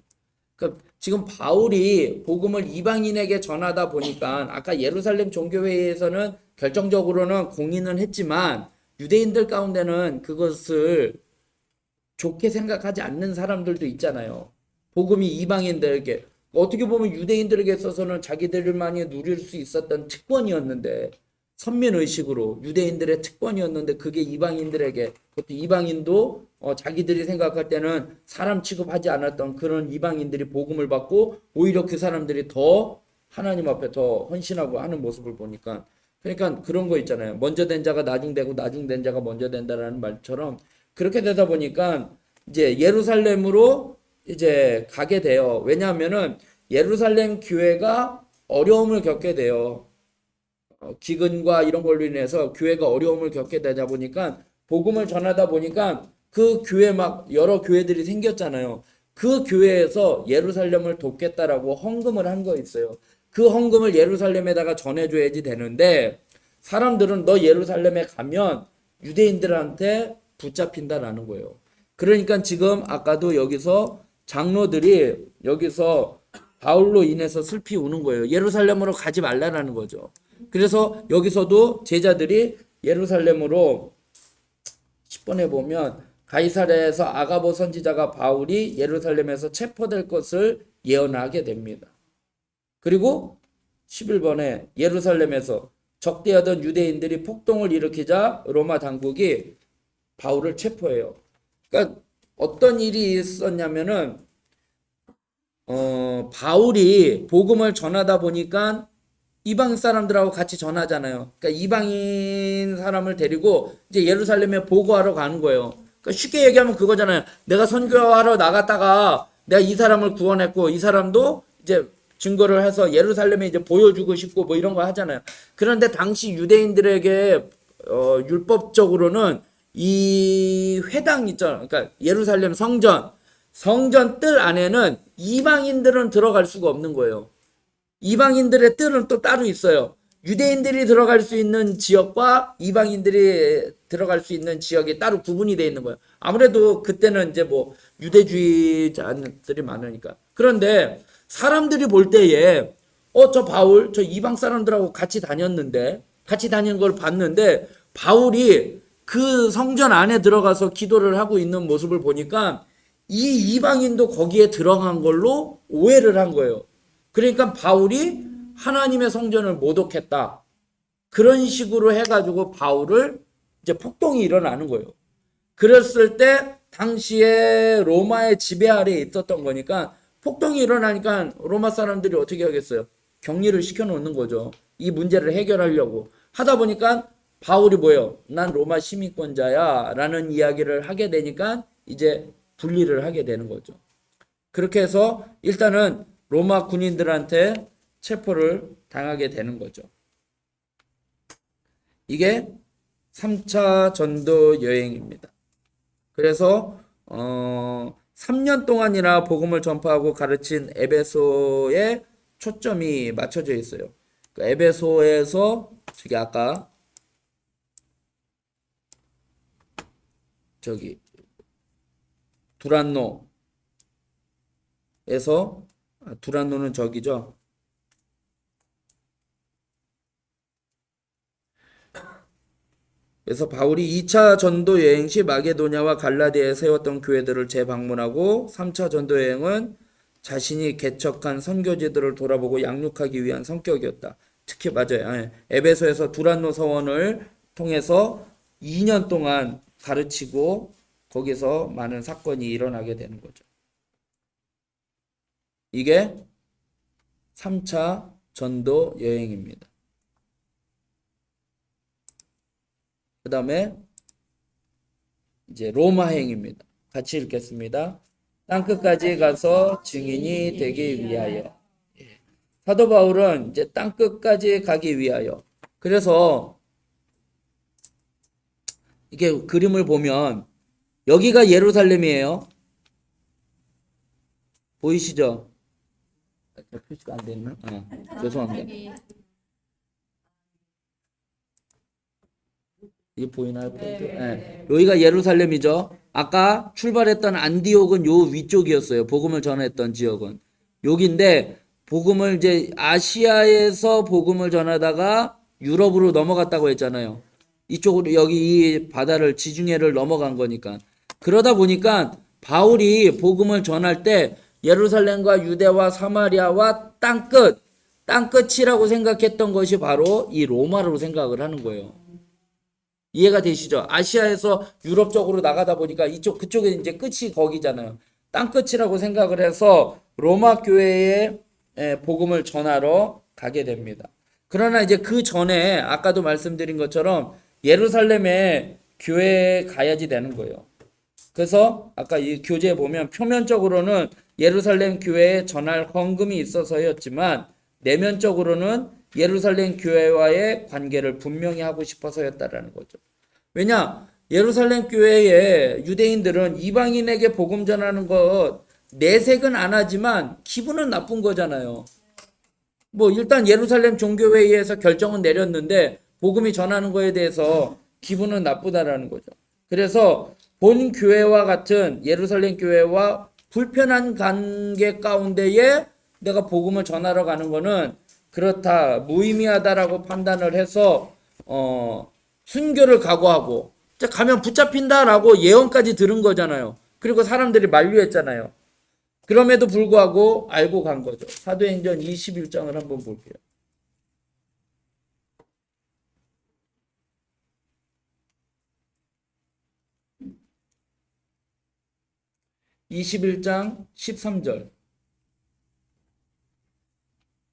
그러니까 지금 바울이 복음을 이방인에게 전하다 보니까 아까 예루살렘 종교회의에서는 결정적으로는 공인은 했지만 유대인들 가운데는 그것을 좋게 생각하지 않는 사람들도 있잖아요. 복음이 이방인들에게, 어떻게 보면 유대인들에게 있어서는 자기들만이 누릴 수 있었던 특권이었는데, 선민의식으로 유대인들의 특권이었는데 그게 이방인들에게, 그것도 이방인도 자기들이 생각할 때는 사람 취급하지 않았던 그런 이방인들이 복음을 받고 오히려 그 사람들이 더 하나님 앞에 더 헌신하고 하는 모습을 보니까, 그러니까 그런 거 있잖아요. 먼저 된 자가 나중되고 나중된 자가 먼저 된다라는 말처럼 그렇게 되다 보니까 이제 예루살렘으로 이제 가게 돼요. 왜냐하면은 예루살렘 교회가 어려움을 겪게 돼요. 기근과 이런 걸로 인해서 교회가 어려움을 겪게 되다 보니까 복음을 전하다 보니까 그 교회 막 여러 교회들이 생겼잖아요. 그 교회에서 예루살렘을 돕겠다라고 헌금을 한 거 있어요. 그 헌금을 예루살렘에다가 전해줘야지 되는데 사람들은 너 예루살렘에 가면 유대인들한테 붙잡힌다라는 거예요. 그러니까 지금 아까도 여기서 장로들이 여기서 바울로 인해서 슬피 우는 거예요. 예루살렘으로 가지 말라라는 거죠. 그래서 여기서도 제자들이 예루살렘으로 10번에 보면 가이사랴에서 아가보 선지자가 바울이 예루살렘에서 체포될 것을 예언하게 됩니다. 그리고 11번에 예루살렘에서 적대하던 유대인들이 폭동을 일으키자 로마 당국이 바울을 체포해요. 그러니까 어떤 일이 있었냐면은 바울이 복음을 전하다 보니까 이방 사람들하고 같이 전하잖아요. 그러니까 이방인 사람을 데리고 이제 예루살렘에 보고하러 가는 거예요. 그러니까 쉽게 얘기하면 그거잖아요. 내가 선교하러 나갔다가 내가 이 사람을 구원했고 이 사람도 이제 증거를 해서 예루살렘에 이제 보여주고 싶고 뭐 이런 거 하잖아요. 그런데 당시 유대인들에게 율법적으로는 이 회당 있잖아요. 그러니까 예루살렘 성전 뜰 안에는 이방인들은 들어갈 수가 없는 거예요. 이방인들의 뜰은 또 따로 있어요. 유대인들이 들어갈 수 있는 지역과 이방인들이 들어갈 수 있는 지역이 따로 구분이 되어 있는 거예요. 아무래도 그때는 이제 뭐 유대주의자들이 많으니까. 그런데 사람들이 볼 때에 저 바울 저 이방 사람들하고 같이 다녔는데 같이 다니는 걸 봤는데 바울이 그 성전 안에 들어가서 기도를 하고 있는 모습을 보니까 이 이방인도 거기에 들어간 걸로 오해를 한 거예요. 그러니까 바울이 하나님의 성전을 모독했다. 그런 식으로 해가지고 바울을 이제 폭동이 일어나는 거예요. 그랬을 때 당시에 로마의 지배 아래에 있었던 거니까 폭동이 일어나니까 로마 사람들이 어떻게 하겠어요? 격리를 시켜놓는 거죠. 이 문제를 해결하려고 하다 보니까 바울이 뭐예요? 난 로마 시민권자야 라는 이야기를 하게 되니까 이제 분리를 하게 되는 거죠. 그렇게 해서 일단은 로마 군인들한테 체포를 당하게 되는 거죠. 이게 3차 전도 여행입니다. 그래서 3년 동안이나 복음을 전파하고 가르친 에베소에 초점이 맞춰져 있어요. 그 에베소에서 저기 아까 저기 두란노에서 두란노는 저기죠. 그래서 바울이 2차 전도 여행 시 마게도냐와 갈라디아에 세웠던 교회들을 재방문하고 3차 전도 여행은 자신이 개척한 선교지들을 돌아보고 양육하기 위한 성격이었다. 특히 맞아요. 에베소에서 두란노 서원을 통해서 2년 동안 가르치고 거기서 많은 사건이 일어나게 되는 거죠. 이게 3차 전도 여행입니다. 그 다음에 이제 로마행입니다. 같이 읽겠습니다. 땅끝까지 가서 증인이 되기 위하여. 사도 바울은 이제 땅끝까지 가기 위하여. 그래서 이게 그림을 보면 여기가 예루살렘이에요. 보이시죠? 표시가 안 되나? 죄송합니다. 이게 보이나요? 네. 여기가 예루살렘이죠. 아까 출발했던 안디옥은 요 위쪽이었어요. 복음을 전했던 지역은 여기인데, 복음을 이제 아시아에서 복음을 전하다가 유럽으로 넘어갔다고 했잖아요. 이쪽으로 여기 이 바다를 지중해를 넘어간 거니까. 그러다 보니까 바울이 복음을 전할 때 예루살렘과 유대와 사마리아와 땅끝이라고 생각했던 것이 바로 이 로마로 생각을 하는 거예요. 이해가 되시죠? 아시아에서 유럽 쪽으로 나가다 보니까 그쪽에 이제 끝이 거기잖아요. 땅끝이라고 생각을 해서 로마 교회에 복음을 전하러 가게 됩니다. 그러나 이제 그 전에 아까도 말씀드린 것처럼 예루살렘에 교회에 가야지 되는 거예요. 그래서 아까 이 교재에 보면 표면적으로는 예루살렘 교회에 전할 헌금이 있어서였지만 내면적으로는 예루살렘 교회와의 관계를 분명히 하고 싶어서였다라는 거죠. 왜냐? 예루살렘 교회의 유대인들은 이방인에게 복음 전하는 것 내색은 안 하지만 기분은 나쁜 거잖아요. 뭐 일단 예루살렘 종교회의에서 결정은 내렸는데 복음이 전하는 거에 대해서 기분은 나쁘다라는 거죠. 그래서 본 교회와 같은 예루살렘 교회와 불편한 관계 가운데에 내가 복음을 전하러 가는 거는 그렇다, 무의미하다라고 판단을 해서 순교를 각오하고 가면 붙잡힌다라고 예언까지 들은 거잖아요. 그리고 사람들이 만류했잖아요. 그럼에도 불구하고 알고 간 거죠. 사도행전 21장을 한번 볼게요. 21장 13절.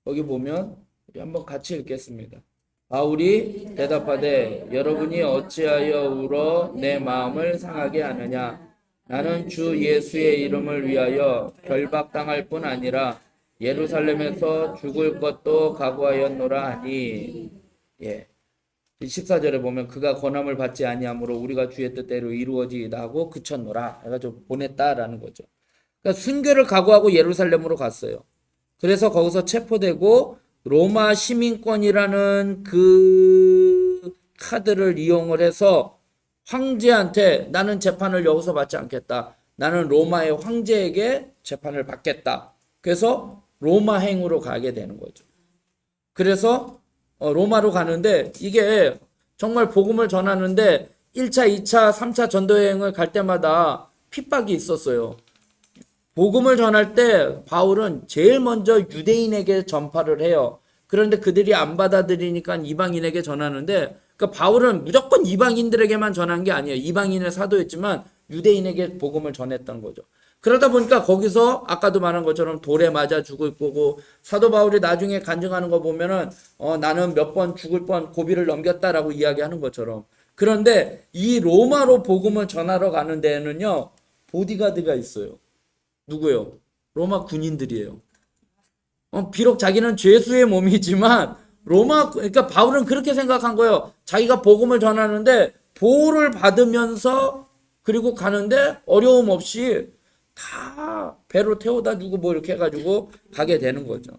거기 보면 한번 같이 읽겠습니다. 바울이 대답하되 여러분이 어찌하여 울어 내 마음을 상하게 하느냐. 나는 주 예수의 이름을 위하여 결박당할 뿐 아니라 예루살렘에서 죽을 것도 각오하였노라 하니. 14절에 보면 그가 권함을 받지 아니하므로 우리가 주의 뜻대로 이루어지이다 하고 그쳤노라 해가지고 보냈다라는 거죠. 그러니까 순교를 각오하고 예루살렘으로 갔어요. 그래서 거기서 체포되고 로마 시민권이라는 그 카드를 이용을 해서 황제한테 나는 재판을 여기서 받지 않겠다. 나는 로마의 황제에게 재판을 받겠다. 그래서 로마행으로 가게 되는 거죠. 그래서 로마로 가는데 이게 정말 복음을 전하는데 1차, 2차, 3차 전도여행을 갈 때마다 핍박이 있었어요. 복음을 전할 때 바울은 제일 먼저 유대인에게 전파를 해요. 그런데 그들이 안 받아들이니까 이방인에게 전하는데, 그러니까 바울은 무조건 이방인들에게만 전한 게 아니에요. 이방인의 사도였지만 유대인에게 복음을 전했던 거죠. 그러다 보니까 거기서 아까도 말한 것처럼 돌에 맞아 죽을 거고, 사도 바울이 나중에 간증하는 거 보면은 나는 몇 번 죽을 뻔 고비를 넘겼다라고 이야기하는 것처럼. 그런데 이 로마로 복음을 전하러 가는 데에는요 보디가드가 있어요. 누구요? 로마 군인들이에요. 비록 자기는 죄수의 몸이지만 그러니까 바울은 그렇게 생각한 거예요. 자기가 복음을 전하는데 보호를 받으면서 그리고 가는데 어려움 없이 다 배로 태워다 주고 뭐 이렇게 해가지고 가게 되는 거죠.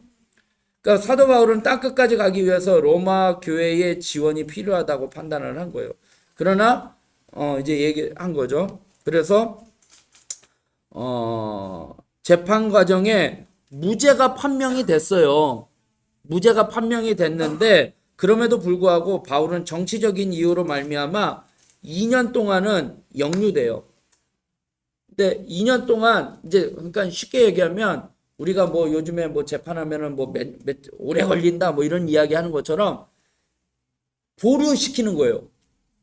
그러니까 사도 바울은 땅 끝까지 가기 위해서 로마 교회의 지원이 필요하다고 판단을 한 거예요. 그러나 이제 얘기한 거죠. 그래서 재판 과정에 무죄가 판명이 됐어요. 무죄가 판명이 됐는데 그럼에도 불구하고 바울은 정치적인 이유로 말미암아 2년 동안은 영류돼요. 근데 2년 동안 이제 그러니까 쉽게 얘기하면 우리가 뭐 요즘에 뭐 재판하면은 뭐 오래 걸린다 뭐 이런 이야기 하는 것처럼 보류시키는 거예요.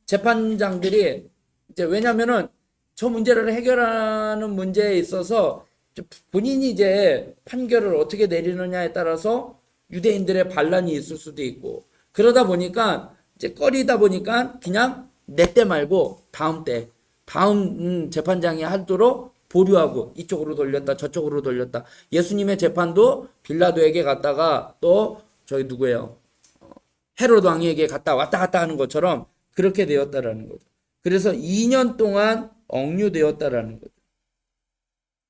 재판장들이 이제 왜냐면은 저 문제를 해결하는 문제에 있어서 본인이 이제 판결을 어떻게 내리느냐에 따라서 유대인들의 반란이 있을 수도 있고 그러다 보니까 이제 꺼리다 보니까 그냥 내 때 말고 다음 재판장이 하도록 보류하고 이쪽으로 돌렸다 저쪽으로 돌렸다. 예수님의 재판도 빌라도에게 갔다가 또 저기 누구예요? 헤롯 왕에게 왔다 갔다 하는 것처럼 그렇게 되었다라는 거죠. 그래서 2년 동안 억류되었다라는 거죠.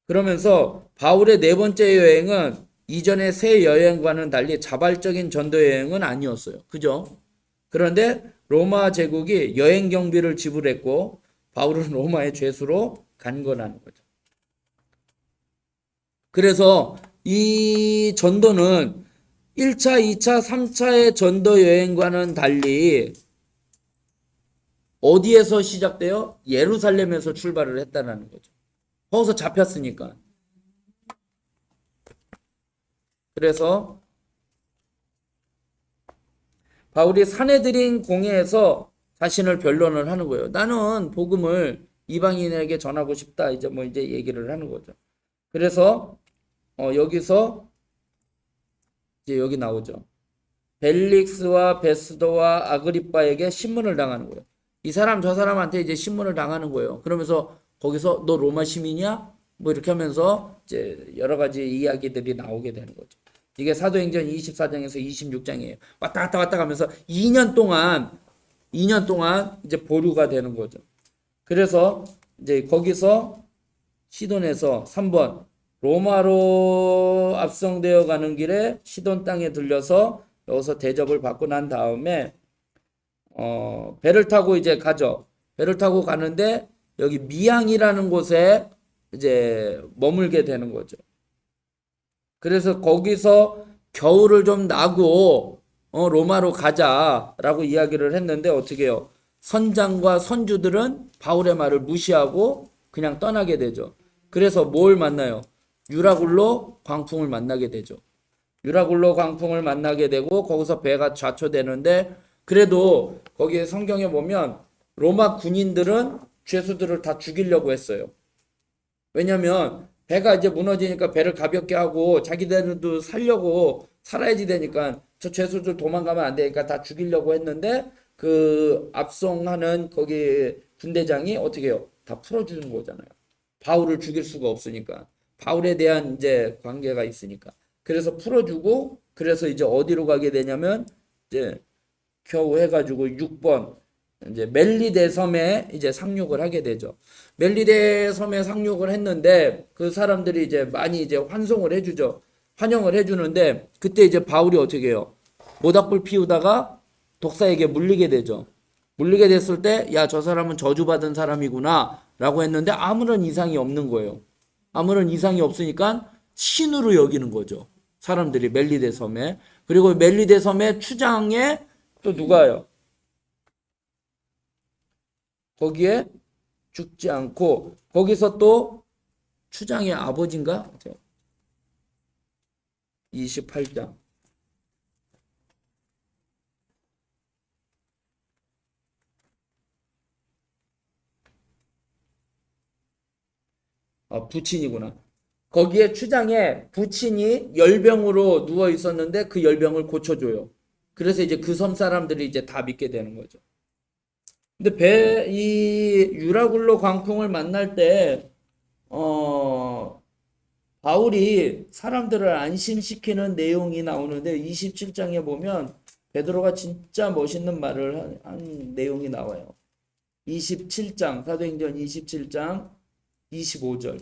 그러면서 바울의 네 번째 여행은 이전의 세 여행과는 달리 자발적인 전도 여행은 아니었어요. 그죠? 그런데 로마 제국이 여행 경비를 지불했고 바울은 로마의 죄수로 간 거라는 거죠. 그래서 이 전도는 1차, 2차, 3차의 전도 여행과는 달리 어디에서 시작돼요? 예루살렘에서 출발을 했다는 거죠. 거기서 잡혔으니까. 그래서 바울이 사내들인 공회에서 자신을 변론을 하는 거예요. 나는 복음을 이방인에게 전하고 싶다. 이제 얘기를 하는 거죠. 그래서 여기서 이제 여기 나오죠. 벨릭스와 베스도와 아그리빠에게 신문을 당하는 거예요. 이 사람 저 사람한테 이제 신문을 당하는 거예요. 그러면서 거기서 너 로마 시민이야? 뭐 이렇게 하면서 이제 여러 가지 이야기들이 나오게 되는 거죠. 이게 사도행전 24장에서 26장이에요. 왔다 갔다 가면서 2년 동안 이제 보류가 되는 거죠. 그래서 이제 거기서 시돈에서 3번 로마로 압송되어 가는 길에 시돈 땅에 들려서 여기서 대접을 받고 난 다음에 배를 타고 이제 가죠. 배를 타고 가는데 여기 미양이라는 곳에 이제 머물게 되는 거죠. 그래서 거기서 겨울을 좀 나고 로마로 가자라고 이야기를 했는데 어떻게 해요? 선장과 선주들은 바울의 말을 무시하고 그냥 떠나게 되죠. 그래서 뭘 만나요? 유라굴로 광풍을 만나게 되죠. 유라굴로 광풍을 만나게 되고 거기서 배가 좌초되는데 그래도 거기에 성경에 보면 로마 군인들은 죄수들을 다 죽이려고 했어요. 왜냐면 배가 이제 무너지니까 배를 가볍게 하고 자기들도 살려고 살아야지 되니까 저 죄수들 도망가면 안 되니까 다 죽이려고 했는데 그 압송하는 거기 군대장이 어떻게 해요? 다 풀어주는 거잖아요. 바울을 죽일 수가 없으니까. 바울에 대한 이제 관계가 있으니까. 그래서 풀어주고 그래서 이제 어디로 가게 되냐면 이제 겨우 해가지고 6번 이제 멜리데 섬에 이제 상륙을 하게 되죠. 멜리데 섬에 상륙을 했는데 그 사람들이 이제 많이 이제 환송을 해주죠. 환영을 해주는데 그때 이제 바울이 어떻게 해요? 모닥불 피우다가 독사에게 물리게 되죠. 물리게 됐을 때 야, 저 사람은 저주받은 사람이구나 라고 했는데 아무런 이상이 없는 거예요. 아무런 이상이 없으니까 신으로 여기는 거죠. 사람들이 멜리데 섬에. 그리고 멜리데 섬의 추장에 또 누가요? 거기에 죽지 않고 거기서 또 추장의 아버지인가? 28장. 부친이구나. 거기에 추장에 부친이 열병으로 누워 있었는데 그 열병을 고쳐줘요. 그래서 이제 그 섬 사람들이 이제 다 믿게 되는 거죠. 근데 이 유라굴로 광풍을 만날 때, 바울이 사람들을 안심시키는 내용이 나오는데 27장에 보면 베드로가 진짜 멋있는 말을 한 내용이 나와요. 27장, 사도행전 27장 25절.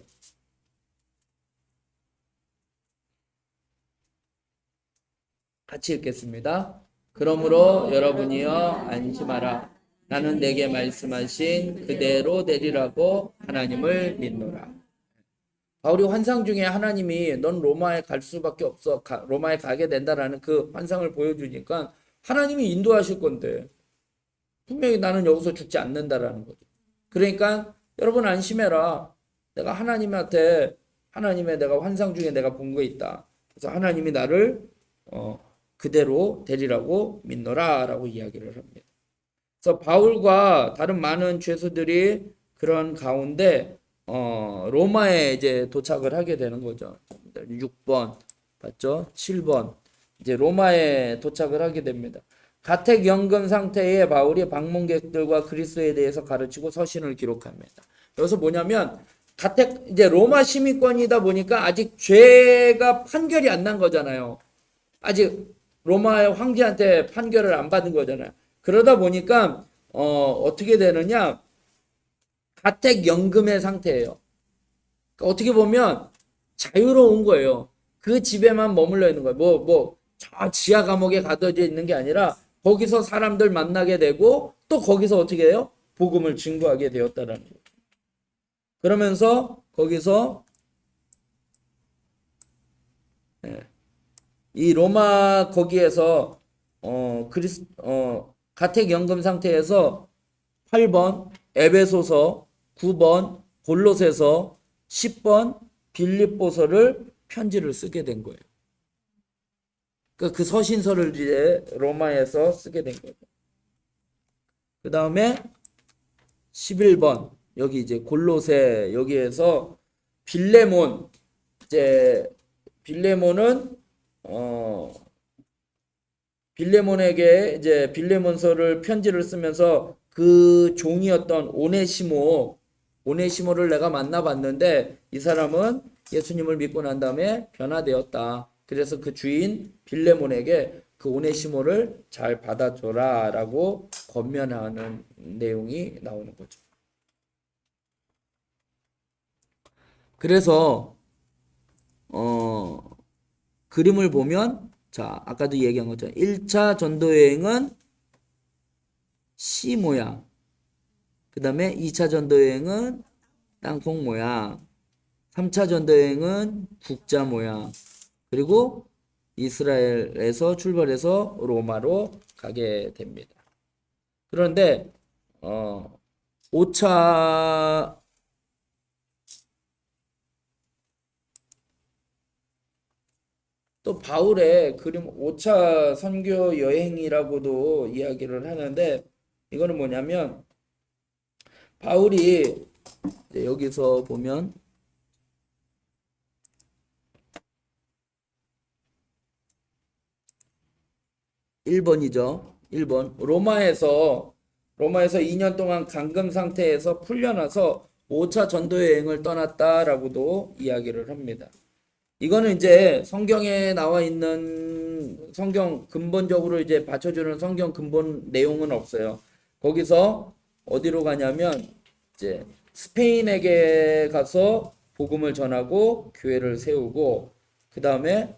같이 읽겠습니다. 그러므로 여러분이여 안심하라. 나는 내게 말씀하신 그대로 되리라고 하나님을 믿노라. 바울이 환상 중에 하나님이 넌 로마에 갈 수밖에 없어. 로마에 가게 된다라는 그 환상을 보여주니까 하나님이 인도하실 건데 분명히 나는 여기서 죽지 않는다라는 거죠. 그러니까 여러분 안심해라. 내가 하나님한테 하나님의 내가 환상 중에 내가 본 거 있다. 그래서 하나님이 나를 그대로 되리라고 믿노라라고 이야기를 합니다. 그래서 바울과 다른 많은 죄수들이 그런 가운데 로마에 이제 도착을 하게 되는 거죠. 6번 봤죠? 7번 이제 로마에 도착을 하게 됩니다. 가택연금 상태의 바울이 방문객들과 그리스도에 대해서 가르치고 서신을 기록합니다. 여기서 뭐냐면 이제 로마 시민권이다 보니까 아직 죄가 판결이 안 난 거잖아요. 아직 로마의 황제한테 판결을 안 받은 거잖아요. 그러다 보니까 어떻게 되느냐? 가택연금의 상태예요. 그러니까 어떻게 보면 자유로운 거예요. 그 집에만 머물러 있는 거예요. 저 지하 감옥에 가둬져 있는 게 아니라 거기서 사람들 만나게 되고 또 거기서 어떻게 해요? 복음을 증거하게 되었다라는 거예요. 그러면서 거기서 이 로마 거기에서 가택연금 상태에서 8번 에베소서, 9번 골로새서, 10번 빌립보서를 편지를 쓰게 된 거예요. 그러니까 그 서신서를 이제 로마에서 쓰게 된 거죠. 그 다음에 11번 여기 이제 골로새 여기에서 빌레몬 이제 빌레몬은 빌레몬에게 이제 빌레몬서를 편지를 쓰면서 그 종이었던 오네시모를 내가 만나봤는데 이 사람은 예수님을 믿고 난 다음에 변화되었다. 그래서 그 주인 빌레몬에게 그 오네시모를 잘 받아줘라라고 권면하는 내용이 나오는 거죠. 그래서 그림을 보면 자 아까도 얘기한 것처럼 1차 전도여행은 C 모양, 그 다음에 2차 전도여행은 땅콩 모양, 3차 전도여행은 국자 모양, 그리고 이스라엘에서 출발해서 로마로 가게 됩니다. 그런데 5차 또 바울의 그림 5차 선교 여행이라고도 이야기를 하는데 이거는 뭐냐면 바울이 여기서 보면 1번이죠. 1번 로마에서 2년 동안 감금 상태에서 풀려나서 5차 전도 여행을 떠났다라고도 이야기를 합니다. 이거는 이제 성경에 나와 있는 성경 근본적으로 이제 받쳐주는 성경 근본 내용은 없어요. 거기서 어디로 가냐면 이제 스페인에게 가서 복음을 전하고 교회를 세우고 그 다음에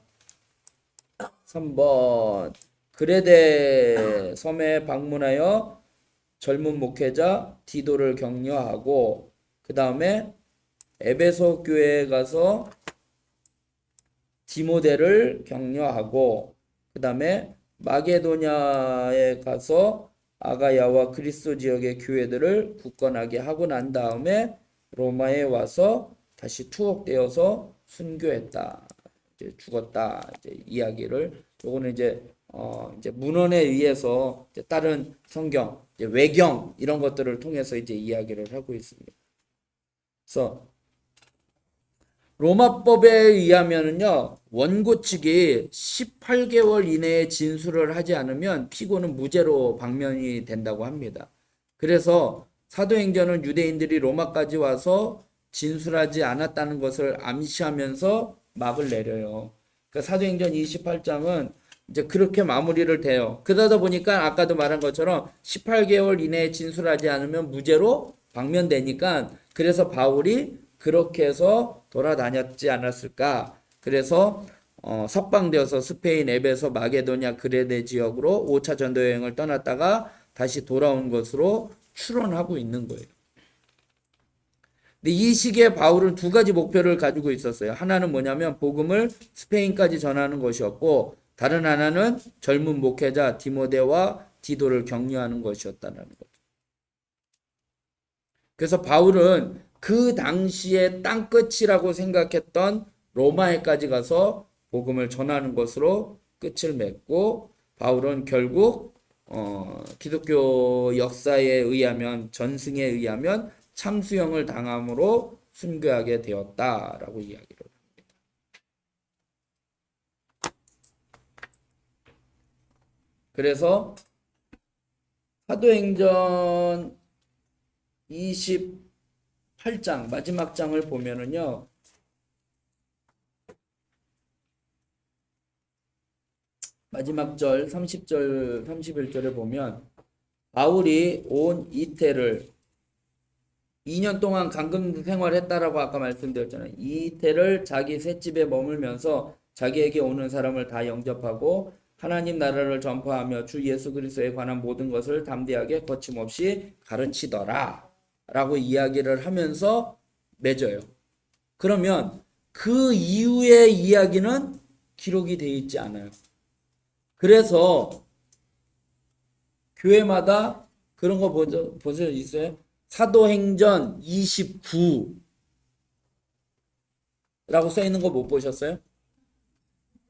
3번 그레데 섬에 방문하여 젊은 목회자 디도를 격려하고 그 다음에 에베소 교회에 가서 디모데를 격려하고 그 다음에 마게도냐에 가서 아가야와 그리스도 지역의 교회들을 굳건하게 하고 난 다음에 로마에 와서 다시 투옥되어서 순교했다. 이제 죽었다. 이제 이야기를 요거는 이제 문헌에 의해서 이제 다른 성경, 이제 외경 이런 것들을 통해서 이제 이야기를 하고 있습니다. 그래서 로마법에 의하면은요 원고 측이 18개월 이내에 진술을 하지 않으면 피고는 무죄로 방면이 된다고 합니다. 그래서 사도행전은 유대인들이 로마까지 와서 진술하지 않았다는 것을 암시하면서 막을 내려요. 그러니까 사도행전 28장은 이제 그렇게 마무리를 돼요. 그러다 보니까 아까도 말한 것처럼 18개월 이내에 진술하지 않으면 무죄로 방면되니까 그래서 바울이 그렇게 해서 돌아다녔지 않았을까. 그래서 석방되어서 스페인, 에베소, 마게도냐, 그레네 지역으로 5차 전도 여행을 떠났다가 다시 돌아온 것으로 추론하고 있는 거예요. 근데 이 시기에 바울은 두 가지 목표를 가지고 있었어요. 하나는 뭐냐면 복음을 스페인까지 전하는 것이었고 다른 하나는 젊은 목회자 디모데와 디도를 격려하는 것이었다는 거죠. 그래서 바울은 그 당시에 땅끝이라고 생각했던 로마에까지 가서 복음을 전하는 것으로 끝을 맺고 바울은 결국 기독교 역사에 의하면 전승에 의하면 참수형을 당함으로 순교하게 되었다라고 이야기를 합니다. 그래서 사도행전 28장 마지막 장을 보면은요. 마지막 절 30절 31절에 보면 바울이 온 이태를 2년 동안 감금 생활했다라고 아까 말씀드렸잖아요. 이태를 자기 셋집에 머물면서 자기에게 오는 사람을 다 영접하고 하나님 나라를 전파하며 주 예수 그리스도에 관한 모든 것을 담대하게 거침없이 가르치더라 라고 이야기를 하면서 맺어요. 그러면 그 이후의 이야기는 기록이 되어 있지 않아요. 그래서 교회마다 그런 거 보세요. 있어요? 사도행전 29라고 써 있는 거 못 보셨어요?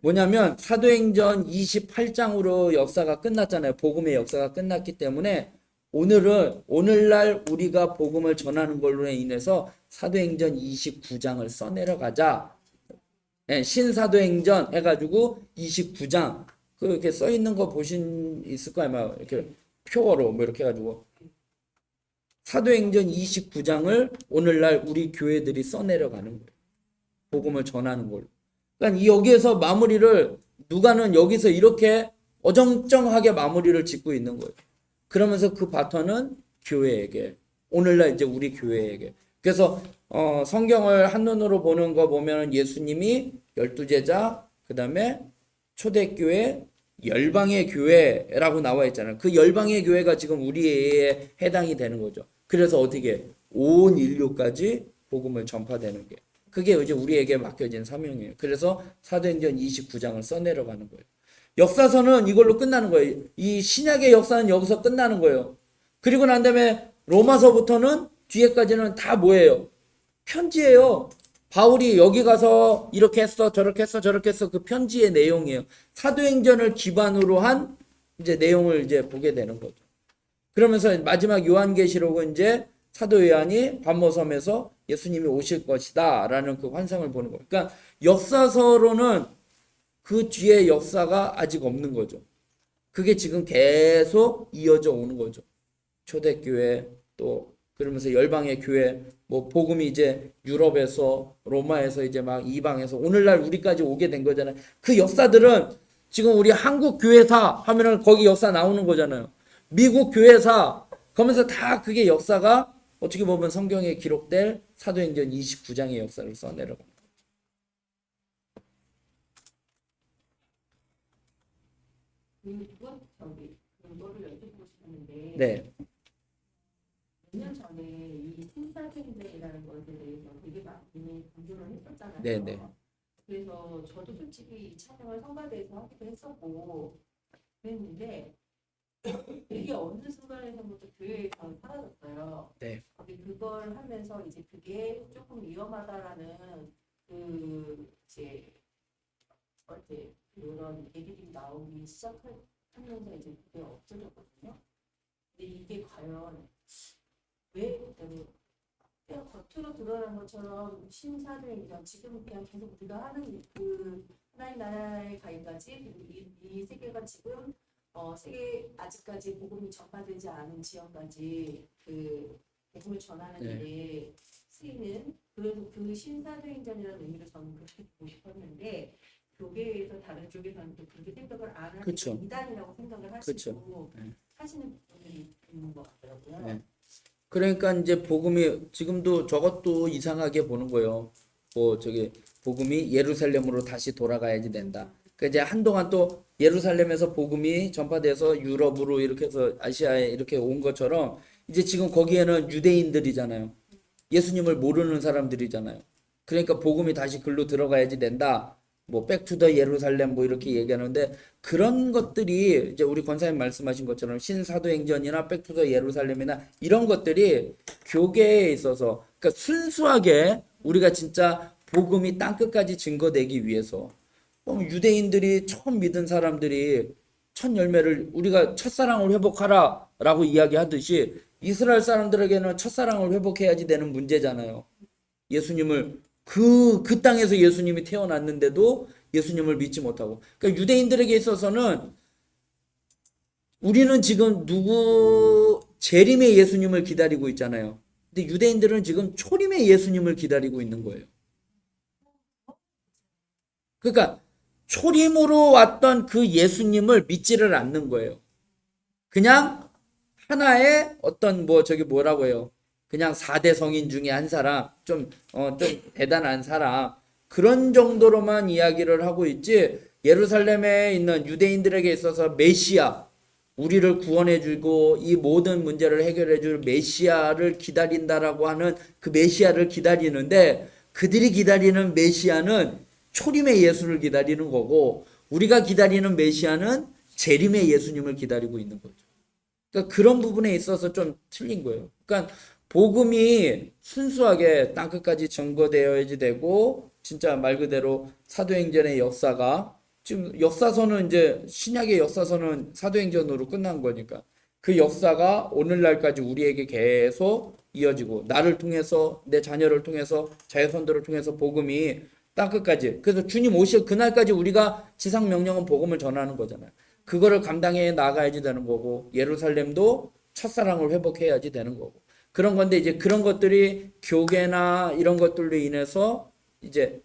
뭐냐면 사도행전 28장으로 역사가 끝났잖아요. 복음의 역사가 끝났기 때문에 오늘날 우리가 복음을 전하는 걸로 인해서 사도행전 29장을 써내려가자. 네, 신사도행전 해가지고 29장 그렇게 써 있는 거 보신 있을 거예요. 막 이렇게 표어로 뭐 이렇게 해가지고 사도행전 29장을 오늘날 우리 교회들이 써내려가는 거예요. 복음을 전하는 걸로. 그러니까 여기에서 마무리를 누가는 여기서 이렇게 어정쩡하게 마무리를 짓고 있는 거예요. 그러면서 그 바톤은 교회에게 오늘날 이제 우리 교회에게. 그래서 성경을 한눈으로 보는 거 보면 예수님이 12제자 그다음에 초대교회 열방의 교회라고 나와 있잖아요. 그 열방의 교회가 지금 우리에 해당이 되는 거죠. 그래서 어떻게 온 인류까지 복음을 전파되는 게 그게 이제 우리에게 맡겨진 사명이에요. 그래서 사도행전 29장을 써내려가는 거예요. 역사서는 이걸로 끝나는 거예요. 이 신약의 역사는 여기서 끝나는 거예요. 그리고 난 다음에 로마서부터는 뒤에까지는 다 뭐예요? 편지예요. 바울이 여기 가서 이렇게 했어, 저렇게 했어, 저렇게 했어. 그 편지의 내용이에요. 사도행전을 기반으로 한 이제 내용을 이제 보게 되는 거죠. 그러면서 마지막 요한계시록은 이제 사도 요한이 반모섬에서 예수님이 오실 것이다 라는 그 환상을 보는 거예요. 그러니까 역사서로는 그 뒤에 역사가 아직 없는 거죠. 그게 지금 계속 이어져 오는 거죠. 초대교회 또 그러면서 열방의 교회 뭐 복음이 이제 유럽에서 로마에서 이제 막 이방에서 오늘날 우리까지 오게 된 거잖아요. 그 역사들은 지금 우리 한국 교회사 하면은 거기 역사 나오는 거잖아요. 미국 교회사 그러면서 다 그게 역사가 어떻게 보면 성경에 기록될 사도행전 29장의 역사를 써내려갑니다. 그거를 여쭤보고 싶었는데 네. 몇 년 전에 이 신사도행전이라는 것에 대해서 되게 많이 강조를 했었잖아요. 네네. 그래서 저도 솔직히 이 찬양을 성가대에서 하기도 했었고 그랬는데 되게 어느 순간에서부터 교회에서 사라졌어요. 네. 근데 그걸 하면서 이제 그게 조금 위험하다라는 그 이제 그런 얘기들이 나오기 시작하면서 이제 그게 없어졌거든요. 근데 이게 과연 왜 그냥 겉으로 드러난 것처럼 신사도행전 지금 그냥 계속 우리가 하는 그 하나님 나라의 가기까지 그리고 이 세계가 지금 세계 아직까지 복음이 전파되지 않은 지역까지 그 복음을 전하는 일에 쓰이는 그래서 그 신사도행전이라는 의미로 저는 그렇게 보고 싶었는데 교계에서 다른 쪽에서는 또 그렇게 생각을 안 하고 그쵸. 이단이라고 생각을 하시고 그쵸. 네. 하시는 분이 있는 것 같더라고요. 네. 그러니까 이제 복음이 지금도 저것도 이상하게 보는 거예요. 뭐 저기 복음이 예루살렘으로 다시 돌아가야지 된다. 그 이제 한동안 또 예루살렘에서 복음이 전파돼서 유럽으로 이렇게 해서 아시아에 이렇게 온 것처럼 이제 지금 거기에는 유대인들이잖아요. 예수님을 모르는 사람들이잖아요. 그러니까 복음이 다시 글로 들어가야지 된다. 뭐 백투더 예루살렘 뭐 이렇게 얘기하는데 그런 것들이 이제 우리 권사님 말씀하신 것처럼 신사도행전이나 백투더 예루살렘이나 이런 것들이 교계에 있어서 그러니까 순수하게 우리가 진짜 복음이 땅끝까지 증거되기 위해서 유대인들이 처음 믿은 사람들이 첫 열매를 우리가 첫사랑을 회복하라라고 이야기하듯이 이스라엘 사람들에게는 첫사랑을 회복해야지 되는 문제잖아요. 예수님을 그 땅에서 예수님이 태어났는데도 예수님을 믿지 못하고. 그러니까 유대인들에게 있어서는 우리는 지금 재림의 예수님을 기다리고 있잖아요. 근데 유대인들은 지금 초림의 예수님을 기다리고 있는 거예요. 그러니까 초림으로 왔던 그 예수님을 믿지를 않는 거예요. 그냥 하나의 어떤 뭐 저기 뭐라고 해요. 그냥 4대 성인 중에 한 사람, 좀 대단한 사람, 그런 정도로만 이야기를 하고 있지, 예루살렘에 있는 유대인들에게 있어서 메시아, 우리를 구원해주고 이 모든 문제를 해결해줄 메시아를 기다린다라고 하는 그 메시아를 기다리는데, 그들이 기다리는 메시아는 초림의 예수를 기다리는 거고, 우리가 기다리는 메시아는 재림의 예수님을 기다리고 있는 거죠. 그러니까 그런 부분에 있어서 좀 틀린 거예요. 그러니까 복음이 순수하게 땅끝까지 전거되어야지 되고 진짜 말 그대로 사도행전의 역사가 지금 역사서는 이제 신약의 역사서는 사도행전으로 끝난 거니까 그 역사가 오늘날까지 우리에게 계속 이어지고 나를 통해서 내 자녀를 통해서 자손들을 통해서 복음이 땅끝까지 그래서 주님 오실 그날까지 우리가 지상 명령은 복음을 전하는 거잖아요. 그거를 감당해 나가야지 되는 거고 예루살렘도 첫사랑을 회복해야지 되는 거고 그런 건데 이제 그런 것들이 교계나 이런 것들로 인해서 이제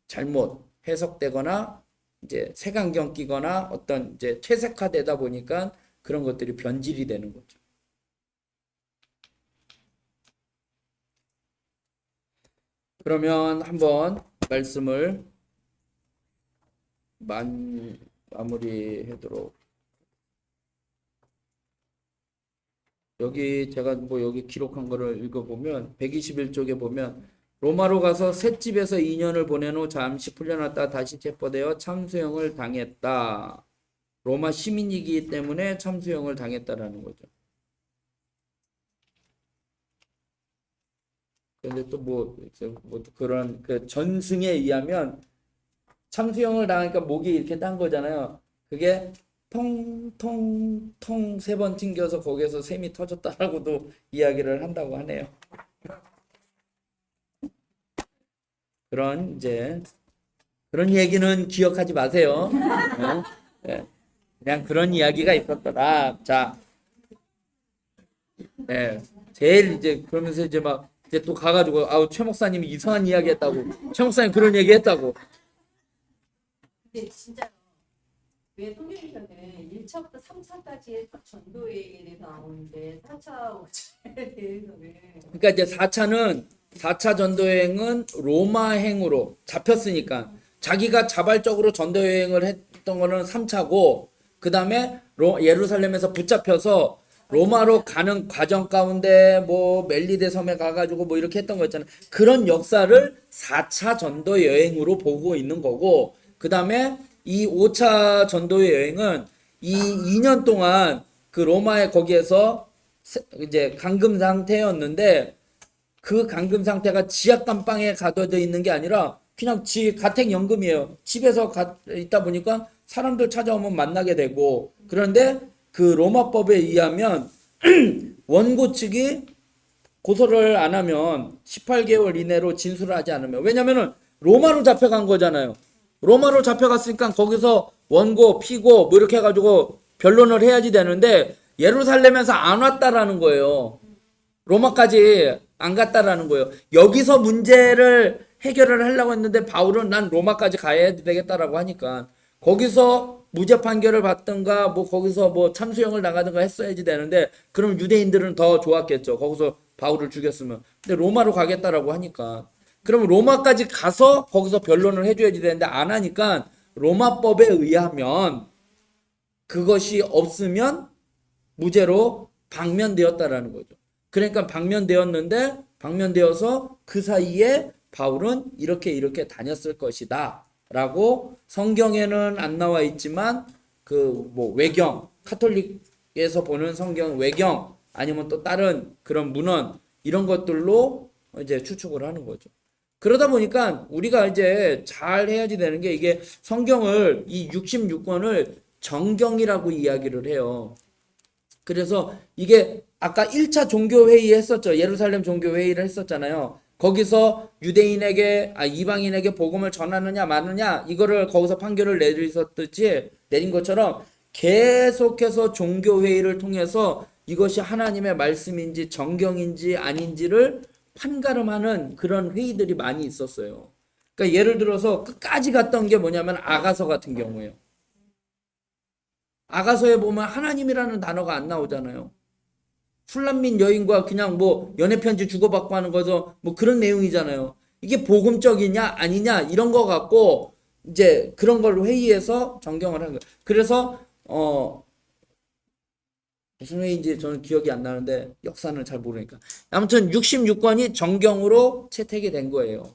잘못 해석되거나 이제 색안경 끼거나 어떤 이제 퇴색화되다 보니까 그런 것들이 변질이 되는 거죠. 그러면 한번 말씀을 마무리하도록. 여기 제가 뭐 여기 기록한 거를 읽어보면 121쪽에 보면 로마로 가서 셋집에서 2년을 보낸 후 잠시 풀려났다 다시 체포되어 참수형을 당했다. 로마 시민이기 때문에 참수형을 당했다라는 거죠. 근데 또 뭐 그런 그 전승에 의하면 참수형을 당하니까 목이 이렇게 딴 거잖아요. 그게 통통통 3번 튕겨서 거기에서 샘이 터졌다라고도 이야기를 한다고 하네요. 그런 얘기는 기억하지 마세요. 네. 그냥 그런 이야기가 있었더라. 자, 네. 제일 이제 그러면서 이제 막 이제 또 가가지고 아우 최 목사님이 이상한 이야기 했다고. 최 목사님 그런 얘기 했다고. 근데 진짜 왜 성경에서는 1차부터 3차까지의 전도에 대해서 나오는데 4차, 5차에 대해서는 그러니까 이제 4차 전도여행은 로마행으로 잡혔으니까 자기가 자발적으로 전도여행을 했던 거는 3차고 그 다음에 예루살렘에서 붙잡혀서 로마로 가는 과정 가운데 뭐 멜리데 섬에 가가지고 뭐 이렇게 했던 거 있잖아요. 그런 역사를 4차 전도 여행으로 보고 있는 거고 그 다음에 이 5차 전도 여행은 이 2년 동안 그 로마의 거기에서 이제 감금 상태였는데 그 감금 상태가 지하 감방에 가둬져 있는 게 아니라 그냥 가택연금이에요. 집에서 있다 보니까 사람들 찾아오면 만나게 되고 그런데 그 로마법에 의하면 원고 측이 고소를 안 하면 18개월 이내로 진술을 하지 않으면 왜냐면은 로마로 잡혀간 거잖아요. 로마로 잡혀갔으니까 거기서 원고, 피고 뭐 이렇게 해가지고 변론을 해야지 되는데 예루살렘에서 안 왔다라는 거예요. 로마까지 안 갔다라는 거예요. 여기서 문제를 해결을 하려고 했는데 바울은 난 로마까지 가야 되겠다라고 하니까 거기서 무죄 판결을 받든가 뭐 거기서 뭐 참수형을 나가든가 했어야지 되는데 그럼 유대인들은 더 좋았겠죠. 거기서 바울을 죽였으면. 근데 로마로 가겠다라고 하니까 그럼 로마까지 가서 거기서 변론을 해줘야지 되는데 안 하니까 로마법에 의하면 그것이 없으면 무죄로 방면되었다라는 거죠. 그러니까 방면되었는데 방면되어서 그 사이에 바울은 이렇게 다녔을 것이다 라고 성경에는 안 나와 있지만 그 뭐 외경 카톨릭에서 보는 성경 외경 아니면 또 다른 그런 문헌 이런 것들로 이제 추측을 하는 거죠. 그러다 보니까 우리가 이제 잘 해야지 되는 게 이게 성경을 이 66권을 정경이라고 이야기를 해요. 그래서 이게 아까 1차 종교회의 했었죠. 예루살렘 종교회의를 했었잖아요. 거기서 유대인에게 이방인에게 복음을 전하느냐 마느냐 이거를 거기서 판결을 내린 것처럼 계속해서 종교회의를 통해서 이것이 하나님의 말씀인지 정경인지 아닌지를 판가름하는 그런 회의들이 많이 있었어요. 그러니까 예를 들어서 끝까지 갔던 게 뭐냐면 아가서 같은 경우예요. 아가서에 보면 하나님이라는 단어가 안 나오잖아요. 술람민 여인과 그냥 뭐 연애편지 주고받고 하는 거죠. 뭐 그런 내용이잖아요. 이게 복음적이냐 아니냐 이런 거 갖고 이제 그런 걸로 회의해서 정경을 하는 거예요. 그래서 무슨 회의인지 저는 기억이 안 나는데 역사는 잘 모르니까. 아무튼 66권이 정경으로 채택이 된 거예요.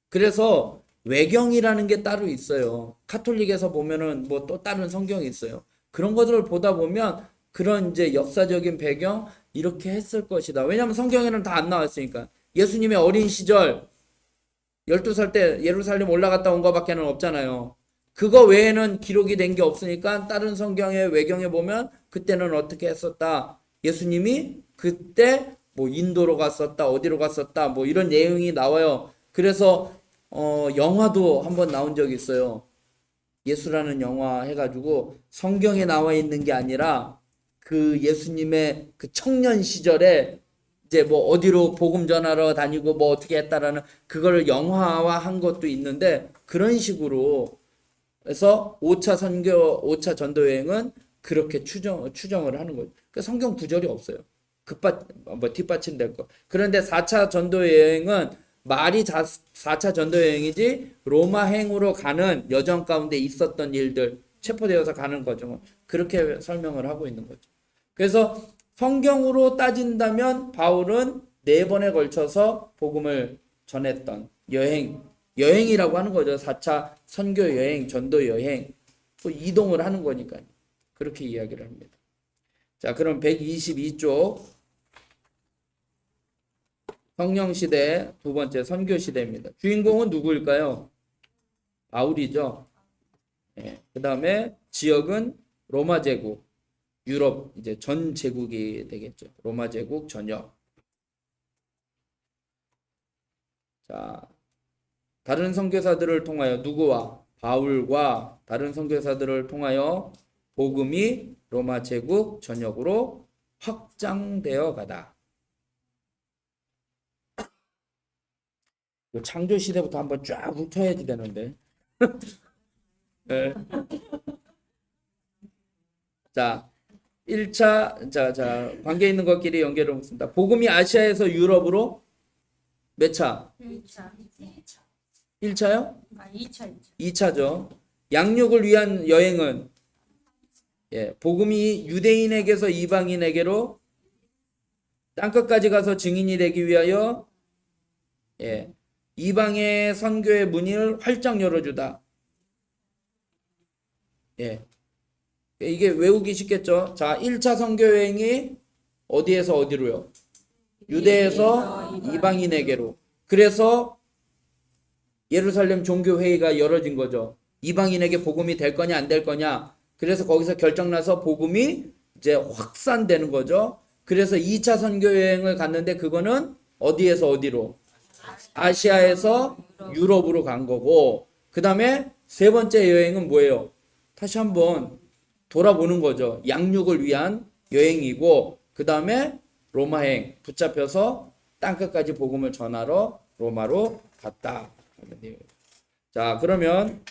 그래서 외경이라는 게 따로 있어요. 카톨릭에서 보면은 뭐 또 다른 성경이 있어요. 그런 것들을 보다 보면 그런 이제 역사적인 배경 이렇게 했을 것이다. 왜냐하면 성경에는 다 안 나왔으니까. 예수님의 어린 시절 12살 때 예루살렘 올라갔다 온 거밖에는 없잖아요. 그거 외에는 기록이 된 게 없으니까 다른 성경의 외경에 보면 그때는 어떻게 했었다. 예수님이 그때 뭐 인도로 갔었다. 어디로 갔었다. 뭐 이런 내용이 나와요. 그래서 영화도 한번 나온 적이 있어요. 예수라는 영화 해가지고 성경에 나와 있는 게 아니라 그 예수님의 그 청년 시절에 이제 뭐 어디로 복음 전하러 다니고 뭐 어떻게 했다라는 그거를 영화화한 것도 있는데 그런 식으로 해서 5차 선교, 5차 전도 여행은 그렇게 추정을 하는 거죠. 그 성경 구절이 없어요. 뒷받침될 거. 그런데 4차 전도 여행은 말이 4차 전도 여행이지 로마행으로 가는 여정 가운데 있었던 일들 체포되어서 가는 과정을 그렇게 설명을 하고 있는 거죠. 그래서 성경으로 따진다면 바울은 4번에 걸쳐서 복음을 전했던 여행이라고 하는 거죠. 4차 선교 여행, 전도 여행 또 이동을 하는 거니까요. 그렇게 이야기를 합니다. 자, 그럼 122쪽 성령시대 두 번째 선교시대입니다. 주인공은 누구일까요? 바울이죠. 그 다음에 지역은 로마 제국, 유럽 이제 전 제국이 되겠죠. 로마 제국 전역. 자, 다른 선교사들을 통하여 누구와? 바울과 다른 선교사들을 통하여 복음이 로마 제국 전역으로 확장되어 가다. 창조 시대부터 한번 쫙 훑어야지 되는데. 네. 자, 1차 자 관계 있는 것끼리 연결해 보겠습니다. 복음이 아시아에서 유럽으로 몇 차? 1차. 1차요? 2차. 2차죠. 양육을 위한 여행은 복음이 유대인에게서 이방인에게로 땅끝까지 가서 증인이 되기 위하여 이방의 선교의 문을 활짝 열어주다. 이게 외우기 쉽겠죠. 자, 1차 선교 여행이 어디에서 어디로요? 유대에서 이방인에게로. 그래서 예루살렘 종교회의가 열어진 거죠. 이방인에게 복음이 될 거냐 안 될 거냐. 그래서 거기서 결정나서 복음이 이제 확산되는 거죠. 그래서 2차 선교 여행을 갔는데 그거는 어디에서 어디로? 아시아에서 유럽으로 간 거고, 그 다음에 세 번째 여행은 뭐예요? 다시 한번 돌아보는 거죠. 양육을 위한 여행이고, 그 다음에 로마행 붙잡혀서 땅끝까지 복음을 전하러 로마로 갔다. 자, 그러면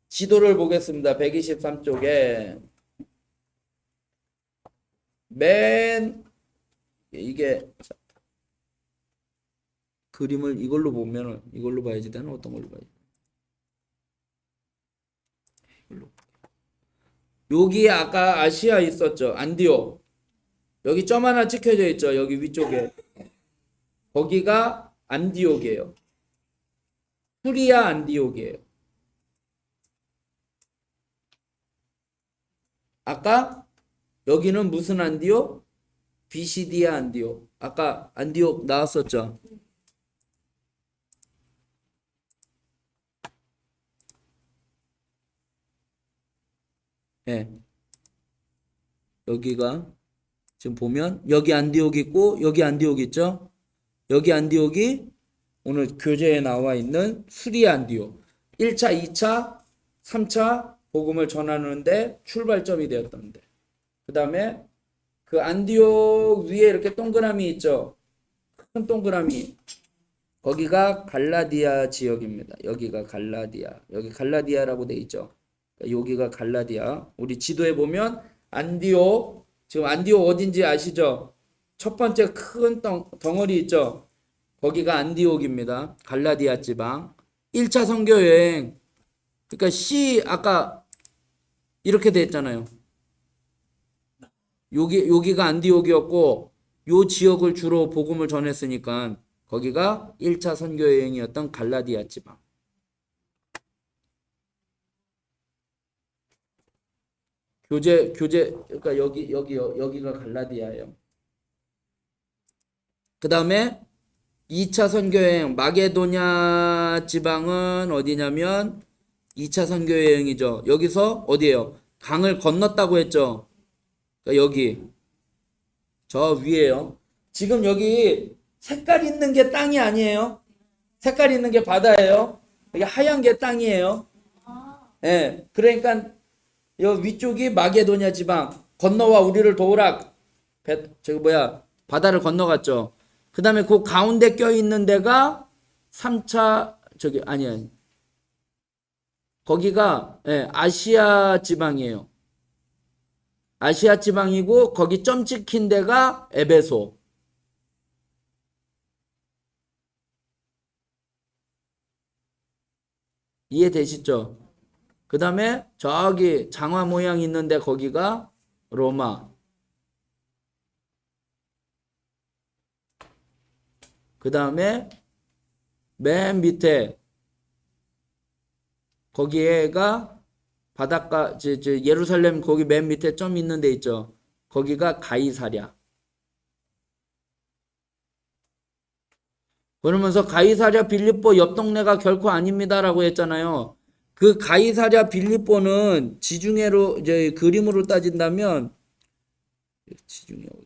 지도를 보겠습니다. 123쪽에 맨 이게 그림을 이걸로 보면은 이걸로 봐야지 되나 어떤 걸로 봐야지? 이걸로. 여기 아까 아시아 있었죠? 안디옥. 여기 점 하나 찍혀져 있죠? 여기 위쪽에. 거기가 안디옥이에요. 수리아 안디옥이에요. 아까 여기는 무슨 안디옥? 비시디아 안디옥. 아까 안디옥 나왔었죠? 예. 여기가 지금 보면 여기 안디옥 있고 여기 안디옥 있죠? 여기 안디옥이 오늘 교재에 나와 있는 수리 안디옥. 1차, 2차, 3차 복음을 전하는데 출발점이 되었던데. 그 다음에 그 안디옥 위에 이렇게 동그라미 있죠? 큰 동그라미. 거기가 갈라디아 지역입니다. 여기가 갈라디아. 여기 갈라디아라고 돼 있죠? 여기가 갈라디아. 우리 지도에 보면 안디옥. 지금 안디옥 어딘지 아시죠? 첫 번째 큰 덩어리 있죠? 거기가 안디옥입니다. 갈라디아 지방. 1차 선교 여행. 그러니까 아까 이렇게 돼 있잖아요. 여기가 안디옥이었고 요 지역을 주로 복음을 전했으니까 거기가 1차 선교 여행이었던 갈라디아 지방. 교재 그러니까 여기가 갈라디아예요. 그 다음에 2차 선교여행 마게도냐 지방은 어디냐면 2차 선교여행이죠. 여기서 어디예요? 강을 건넜다고 했죠. 그러니까 여기 저 위에요. 지금 여기 색깔 있는 게 땅이 아니에요. 색깔 있는 게 바다예요. 여기 하얀 게 땅이에요. 예. 그러니까 여 위쪽이 마게도냐 지방. 건너와 우리를 도우라. 바다를 건너갔죠. 그 다음에 그 가운데 껴있는 데가 3차, 아니야. 거기가, 아시아 지방이에요. 아시아 지방이고, 거기 점 찍힌 데가 에베소. 이해되시죠? 그 다음에 저기 장화 모양 있는데 거기가 로마. 그 다음에 맨 밑에 거기에가 바닷가 예루살렘 거기 맨 밑에 점 있는 데 있죠. 거기가 가이사랴. 그러면서 가이사랴 빌립보 옆 동네가 결코 아닙니다라고 했잖아요. 그 가이사랴 빌립보는 지중해로 이제 그림으로 따진다면 지중해 어디?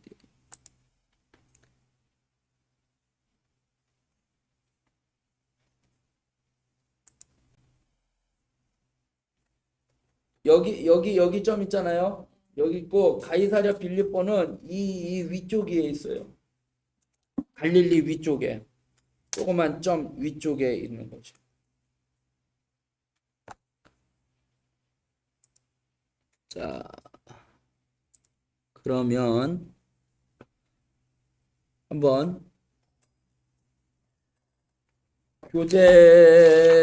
여기 점 있잖아요. 여기 있고 가이사랴 빌립보는 이 위쪽에 있어요. 갈릴리 위쪽에 조그만 점 위쪽에 있는 거죠. 자, 그러면 한번 교재를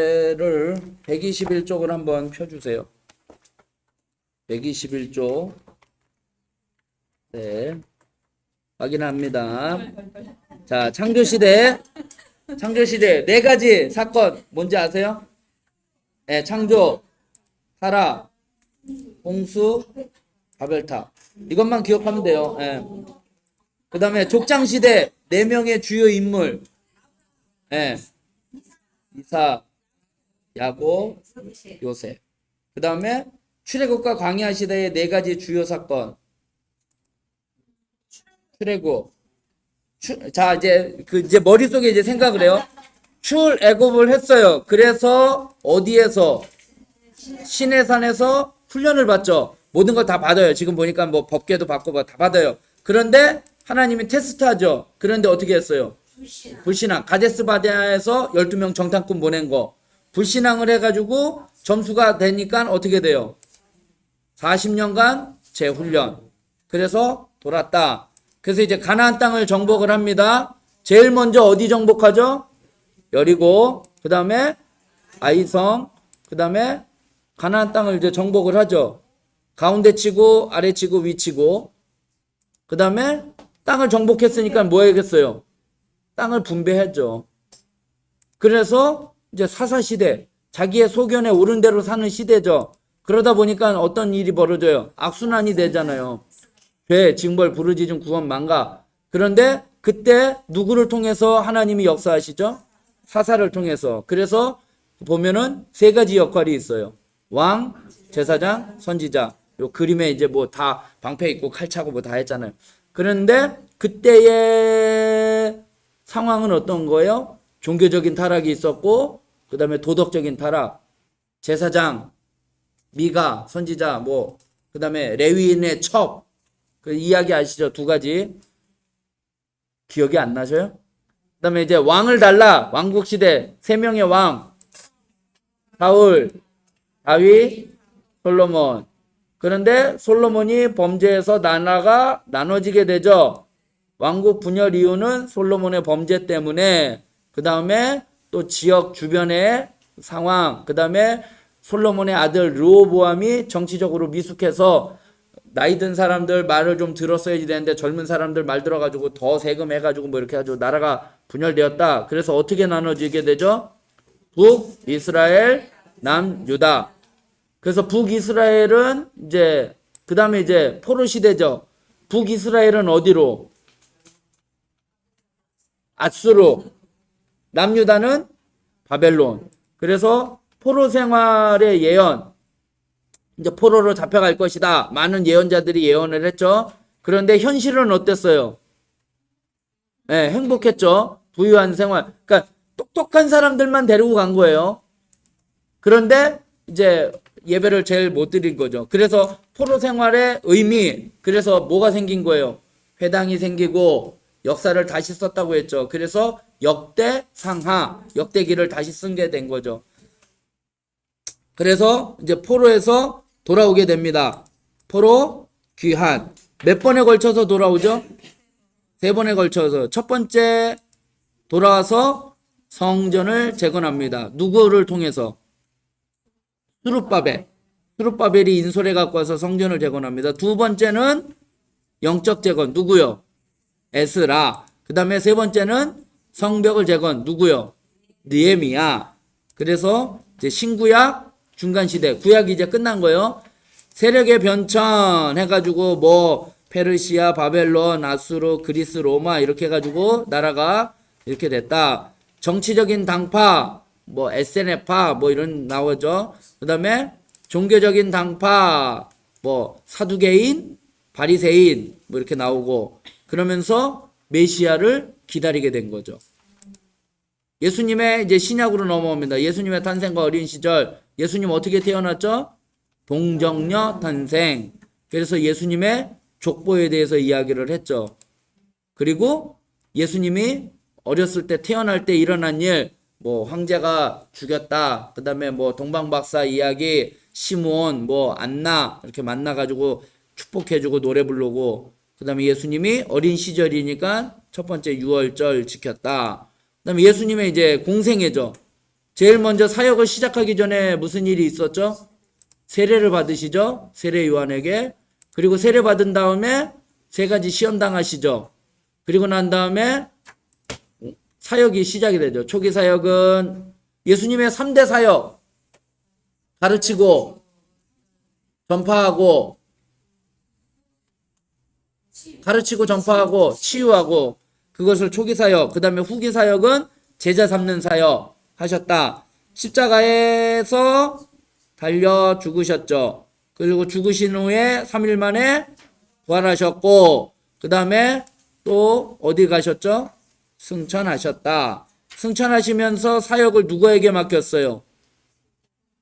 121쪽을 한번 펴주세요. 121쪽. 네. 확인합니다. 자, 창조시대 네 가지 사건 뭔지 아세요? 네, 창조, 타락, 홍수, 바벨탑. 이것만 기억하면 돼요. 네. 그 다음에 족장시대 4명의 주요 인물. 네. 이사, 야곱, 요셉. 그 다음에 출애굽과 광야 시대의 4가지 주요 사건. 출애굽. 자, 이제 머릿속에 이제 생각을 해요. 출애굽을 했어요. 그래서 어디에서? 시내산에서 훈련을 받죠. 모든 걸 다 받아요. 지금 보니까 뭐 법궤도 받고 다 받아요. 그런데 하나님이 테스트하죠. 그런데 어떻게 했어요? 불신앙. 가데스 바네아에서 12명 정탐꾼 보낸 거. 불신앙을 해가지고 점수가 되니까 어떻게 돼요? 40년간 재훈련. 그래서 돌았다. 그래서 이제 가나안 땅을 정복을 합니다. 제일 먼저 어디 정복하죠? 여리고, 그 다음에 아이성, 그 다음에 가나안 땅을 이제 정복을 하죠. 가운데 치고 아래 치고 위 치고, 그 다음에 땅을 정복했으니까 뭐 해야겠어요? 땅을 분배했죠. 그래서 이제 사사시대, 자기의 소견에 옳은 대로 사는 시대죠. 그러다 보니까 어떤 일이 벌어져요? 악순환이 되잖아요. 죄, 징벌, 부르짖음, 구원, 망가. 그런데 그때 누구를 통해서 하나님이 역사하시죠? 사사를 통해서. 그래서 보면은 세 가지 역할이 있어요. 왕, 제사장, 선지자. 요 그림에 이제 뭐 다 방패 있고 칼 차고 뭐 다 했잖아요. 그런데 그때의 상황은 어떤 거예요? 종교적인 타락이 있었고, 그 다음에 도덕적인 타락, 제사장, 미가, 선지자, 뭐, 그 다음에 레위인의 첩, 그 이야기 아시죠? 두 가지. 기억이 안 나셔요? 그 다음에 이제 왕을 달라. 왕국시대, 세 명의 왕. 사울, 다윗, 솔로몬. 그런데 솔로몬이 범죄해서 나라가 나눠지게 되죠. 왕국 분열 이유는 솔로몬의 범죄 때문에. 그 다음에 또 지역 주변의 상황. 그 다음에 솔로몬의 아들 르호보암이 정치적으로 미숙해서 나이 든 사람들 말을 좀 들었어야지 되는데 젊은 사람들 말 들어가지고 더 세금 해가지고 뭐 이렇게 해가지고 나라가 분열되었다. 그래서 어떻게 나눠지게 되죠? 북이스라엘, 남유다. 그래서 북이스라엘은 이제 그 다음에 이제 포로 시대죠. 북이스라엘은 어디로? 아수르. 남유다는 바벨론. 그래서 포로 생활의 예언. 이제 포로로 잡혀갈 것이다. 많은 예언자들이 예언을 했죠. 그런데 현실은 어땠어요? 네, 행복했죠. 부유한 생활. 그러니까 똑똑한 사람들만 데리고 간 거예요. 그런데 이제 예배를 제일 못 드린 거죠. 그래서 포로 생활의 의미, 그래서 뭐가 생긴 거예요? 회당이 생기고 역사를 다시 썼다고 했죠. 그래서 역대상하, 역대기를 다시 쓴 게 된 거죠. 그래서 이제 포로에서 돌아오게 됩니다. 포로 귀환. 몇 번에 걸쳐서 돌아오죠? 세 번에 걸쳐서. 첫 번째 돌아와서 성전을 재건합니다. 누구를 통해서? 스룹바벨이 인솔해 갖고 와서 성전을 재건합니다. 두 번째는 영적 재건. 누구요? 에스라. 그 다음에 세 번째는 성벽을 재건. 누구요? 느헤미야. 그래서 이제 신구약 중간시대. 구약이 이제 끝난 거예요. 세력의 변천 해가지고 뭐 페르시아, 바벨론, 아수르, 그리스, 로마 이렇게 해가지고 나라가 이렇게 됐다. 정치적인 당파, 뭐 SNF파 뭐 이런 나오죠. 그 다음에 종교적인 당파, 뭐 사두개인, 바리새인 뭐 이렇게 나오고 그러면서 메시아를 기다리게 된 거죠. 예수님의 이제 신약으로 넘어옵니다. 예수님의 탄생과 어린 시절. 예수님 어떻게 태어났죠? 동정녀 탄생. 그래서 예수님의 족보에 대해서 이야기를 했죠. 그리고 예수님이 어렸을 때 태어날 때 일어난 일, 뭐 황제가 죽였다. 그 다음에 뭐 동방박사 이야기, 시므온, 뭐 안나 이렇게 만나가지고 축복해주고 노래 부르고. 그 다음에 예수님이 어린 시절이니까 첫 번째 유월절 지켰다. 그 다음에 예수님의 이제 공생애죠. 제일 먼저 사역을 시작하기 전에 무슨 일이 있었죠? 세례를 받으시죠. 세례 요한에게. 그리고 세례 받은 다음에 세 가지 시험 당하시죠. 그리고 난 다음에 사역이 시작이 되죠. 초기 사역은 예수님의 3대 사역. 가르치고 전파하고 치유하고 그것을 초기 사역. 그 다음에 후기 사역은 제자 삼는 사역 하셨다. 십자가에서 달려 죽으셨죠. 그리고 죽으신 후에 3일 만에 부활하셨고 그 다음에 또 어디 가셨죠? 승천하셨다. 승천하시면서 사역을 누구에게 맡겼어요?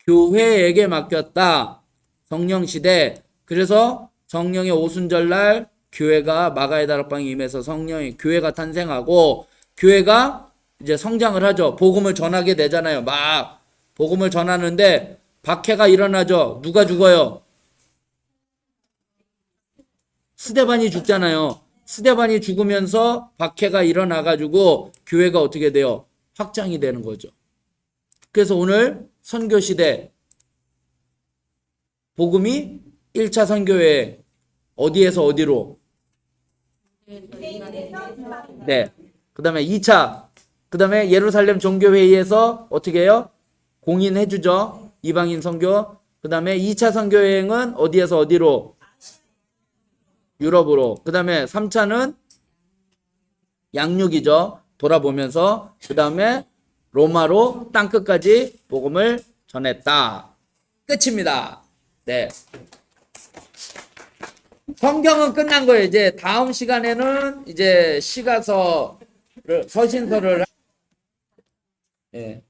교회에게 맡겼다. 성령시대. 그래서 성령의 오순절날 교회가 마가의 다락방에 임해서 성령의 교회가 탄생하고 교회가 이제 성장을 하죠. 복음을 전하게 되잖아요. 막 복음을 전하는데 박해가 일어나죠. 누가 죽어요? 스데반이 죽잖아요. 스데반이 죽으면서 박해가 일어나가지고 교회가 어떻게 돼요? 확장이 되는 거죠. 그래서 오늘 선교 시대 복음이 1차 선교회 어디에서 어디로? 네. 그 다음에 2차. 그 다음에 예루살렘 종교회의에서 어떻게 해요? 공인해 주죠. 이방인 선교. 그 다음에 2차 선교 여행은 어디에서 어디로? 유럽으로. 그 다음에 3차는 양육이죠. 돌아보면서. 그 다음에 로마로 땅끝까지 복음을 전했다. 끝입니다. 네. 성경은 끝난 거예요. 이제 다음 시간에는 이제 서신서를 예.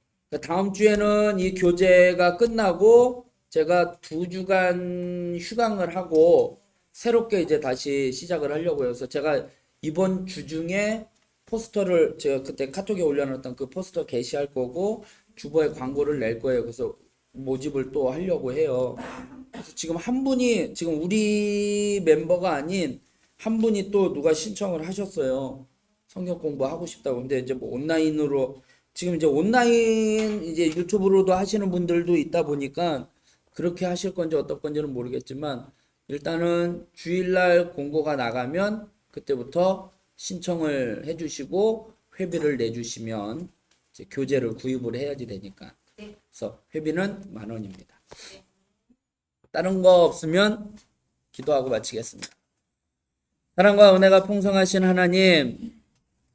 다음 주에는 이 교재가 끝나고 제가 2주간 휴강을 하고 새롭게 이제 다시 시작을 하려고 해서 제가 이번 주 중에 포스터를 제가 그때 카톡에 올려놨던 그 포스터 게시할 거고 주보에 광고를 낼 거예요. 그래서 모집을 또 하려고 해요. 그래서 지금 한 분이 지금 우리 멤버가 아닌 한 분이 또 누가 신청을 하셨어요. 성경 공부하고 싶다고. 근데 이제 뭐 온라인으로 지금 이제 온라인 이제 유튜브로도 하시는 분들도 있다 보니까 그렇게 하실 건지 어떨 건지는 모르겠지만 일단은 주일날 공고가 나가면 그때부터 신청을 해주시고 회비를 내주시면 이제 교재를 구입을 해야지 되니까. 그래서 회비는 10,000원입니다. 다른 거 없으면 기도하고 마치겠습니다. 사랑과 은혜가 풍성하신 하나님,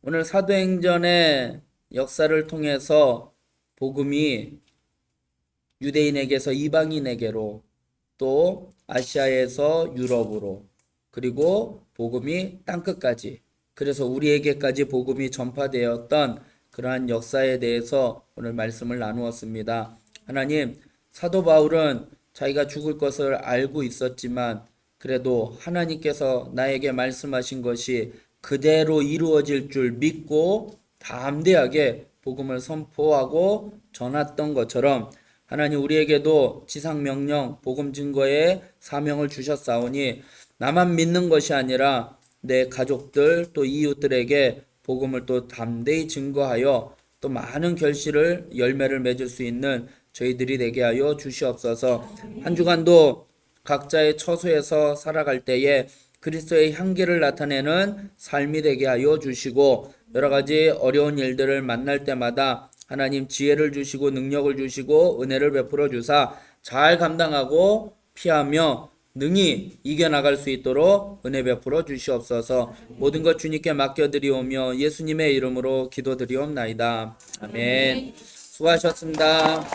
오늘 사도행전의 역사를 통해서 복음이 유대인에게서 이방인에게로 또 아시아에서 유럽으로 그리고 복음이 땅끝까지 그래서 우리에게까지 복음이 전파되었던 그러한 역사에 대해서 오늘 말씀을 나누었습니다. 하나님, 사도 바울은 자기가 죽을 것을 알고 있었지만 그래도 하나님께서 나에게 말씀하신 것이 그대로 이루어질 줄 믿고 담대하게 복음을 선포하고 전했던 것처럼 하나님 우리에게도 지상명령, 복음 증거의 사명을 주셨사오니 나만 믿는 것이 아니라 내 가족들 또 이웃들에게 복음을 또 담대히 증거하여 또 많은 결실을 열매를 맺을 수 있는 저희들이 되게 하여 주시옵소서. 한 주간도 각자의 처소에서 살아갈 때에 그리스도의 향기를 나타내는 삶이 되게 하여 주시고 여러 가지 어려운 일들을 만날 때마다 하나님 지혜를 주시고 능력을 주시고 은혜를 베풀어 주사 잘 감당하고 피하며 능히 이겨나갈 수 있도록 은혜 베풀어 주시옵소서. 모든 것 주님께 맡겨드리오며 예수님의 이름으로 기도드리옵나이다. 아멘. 수고하셨습니다.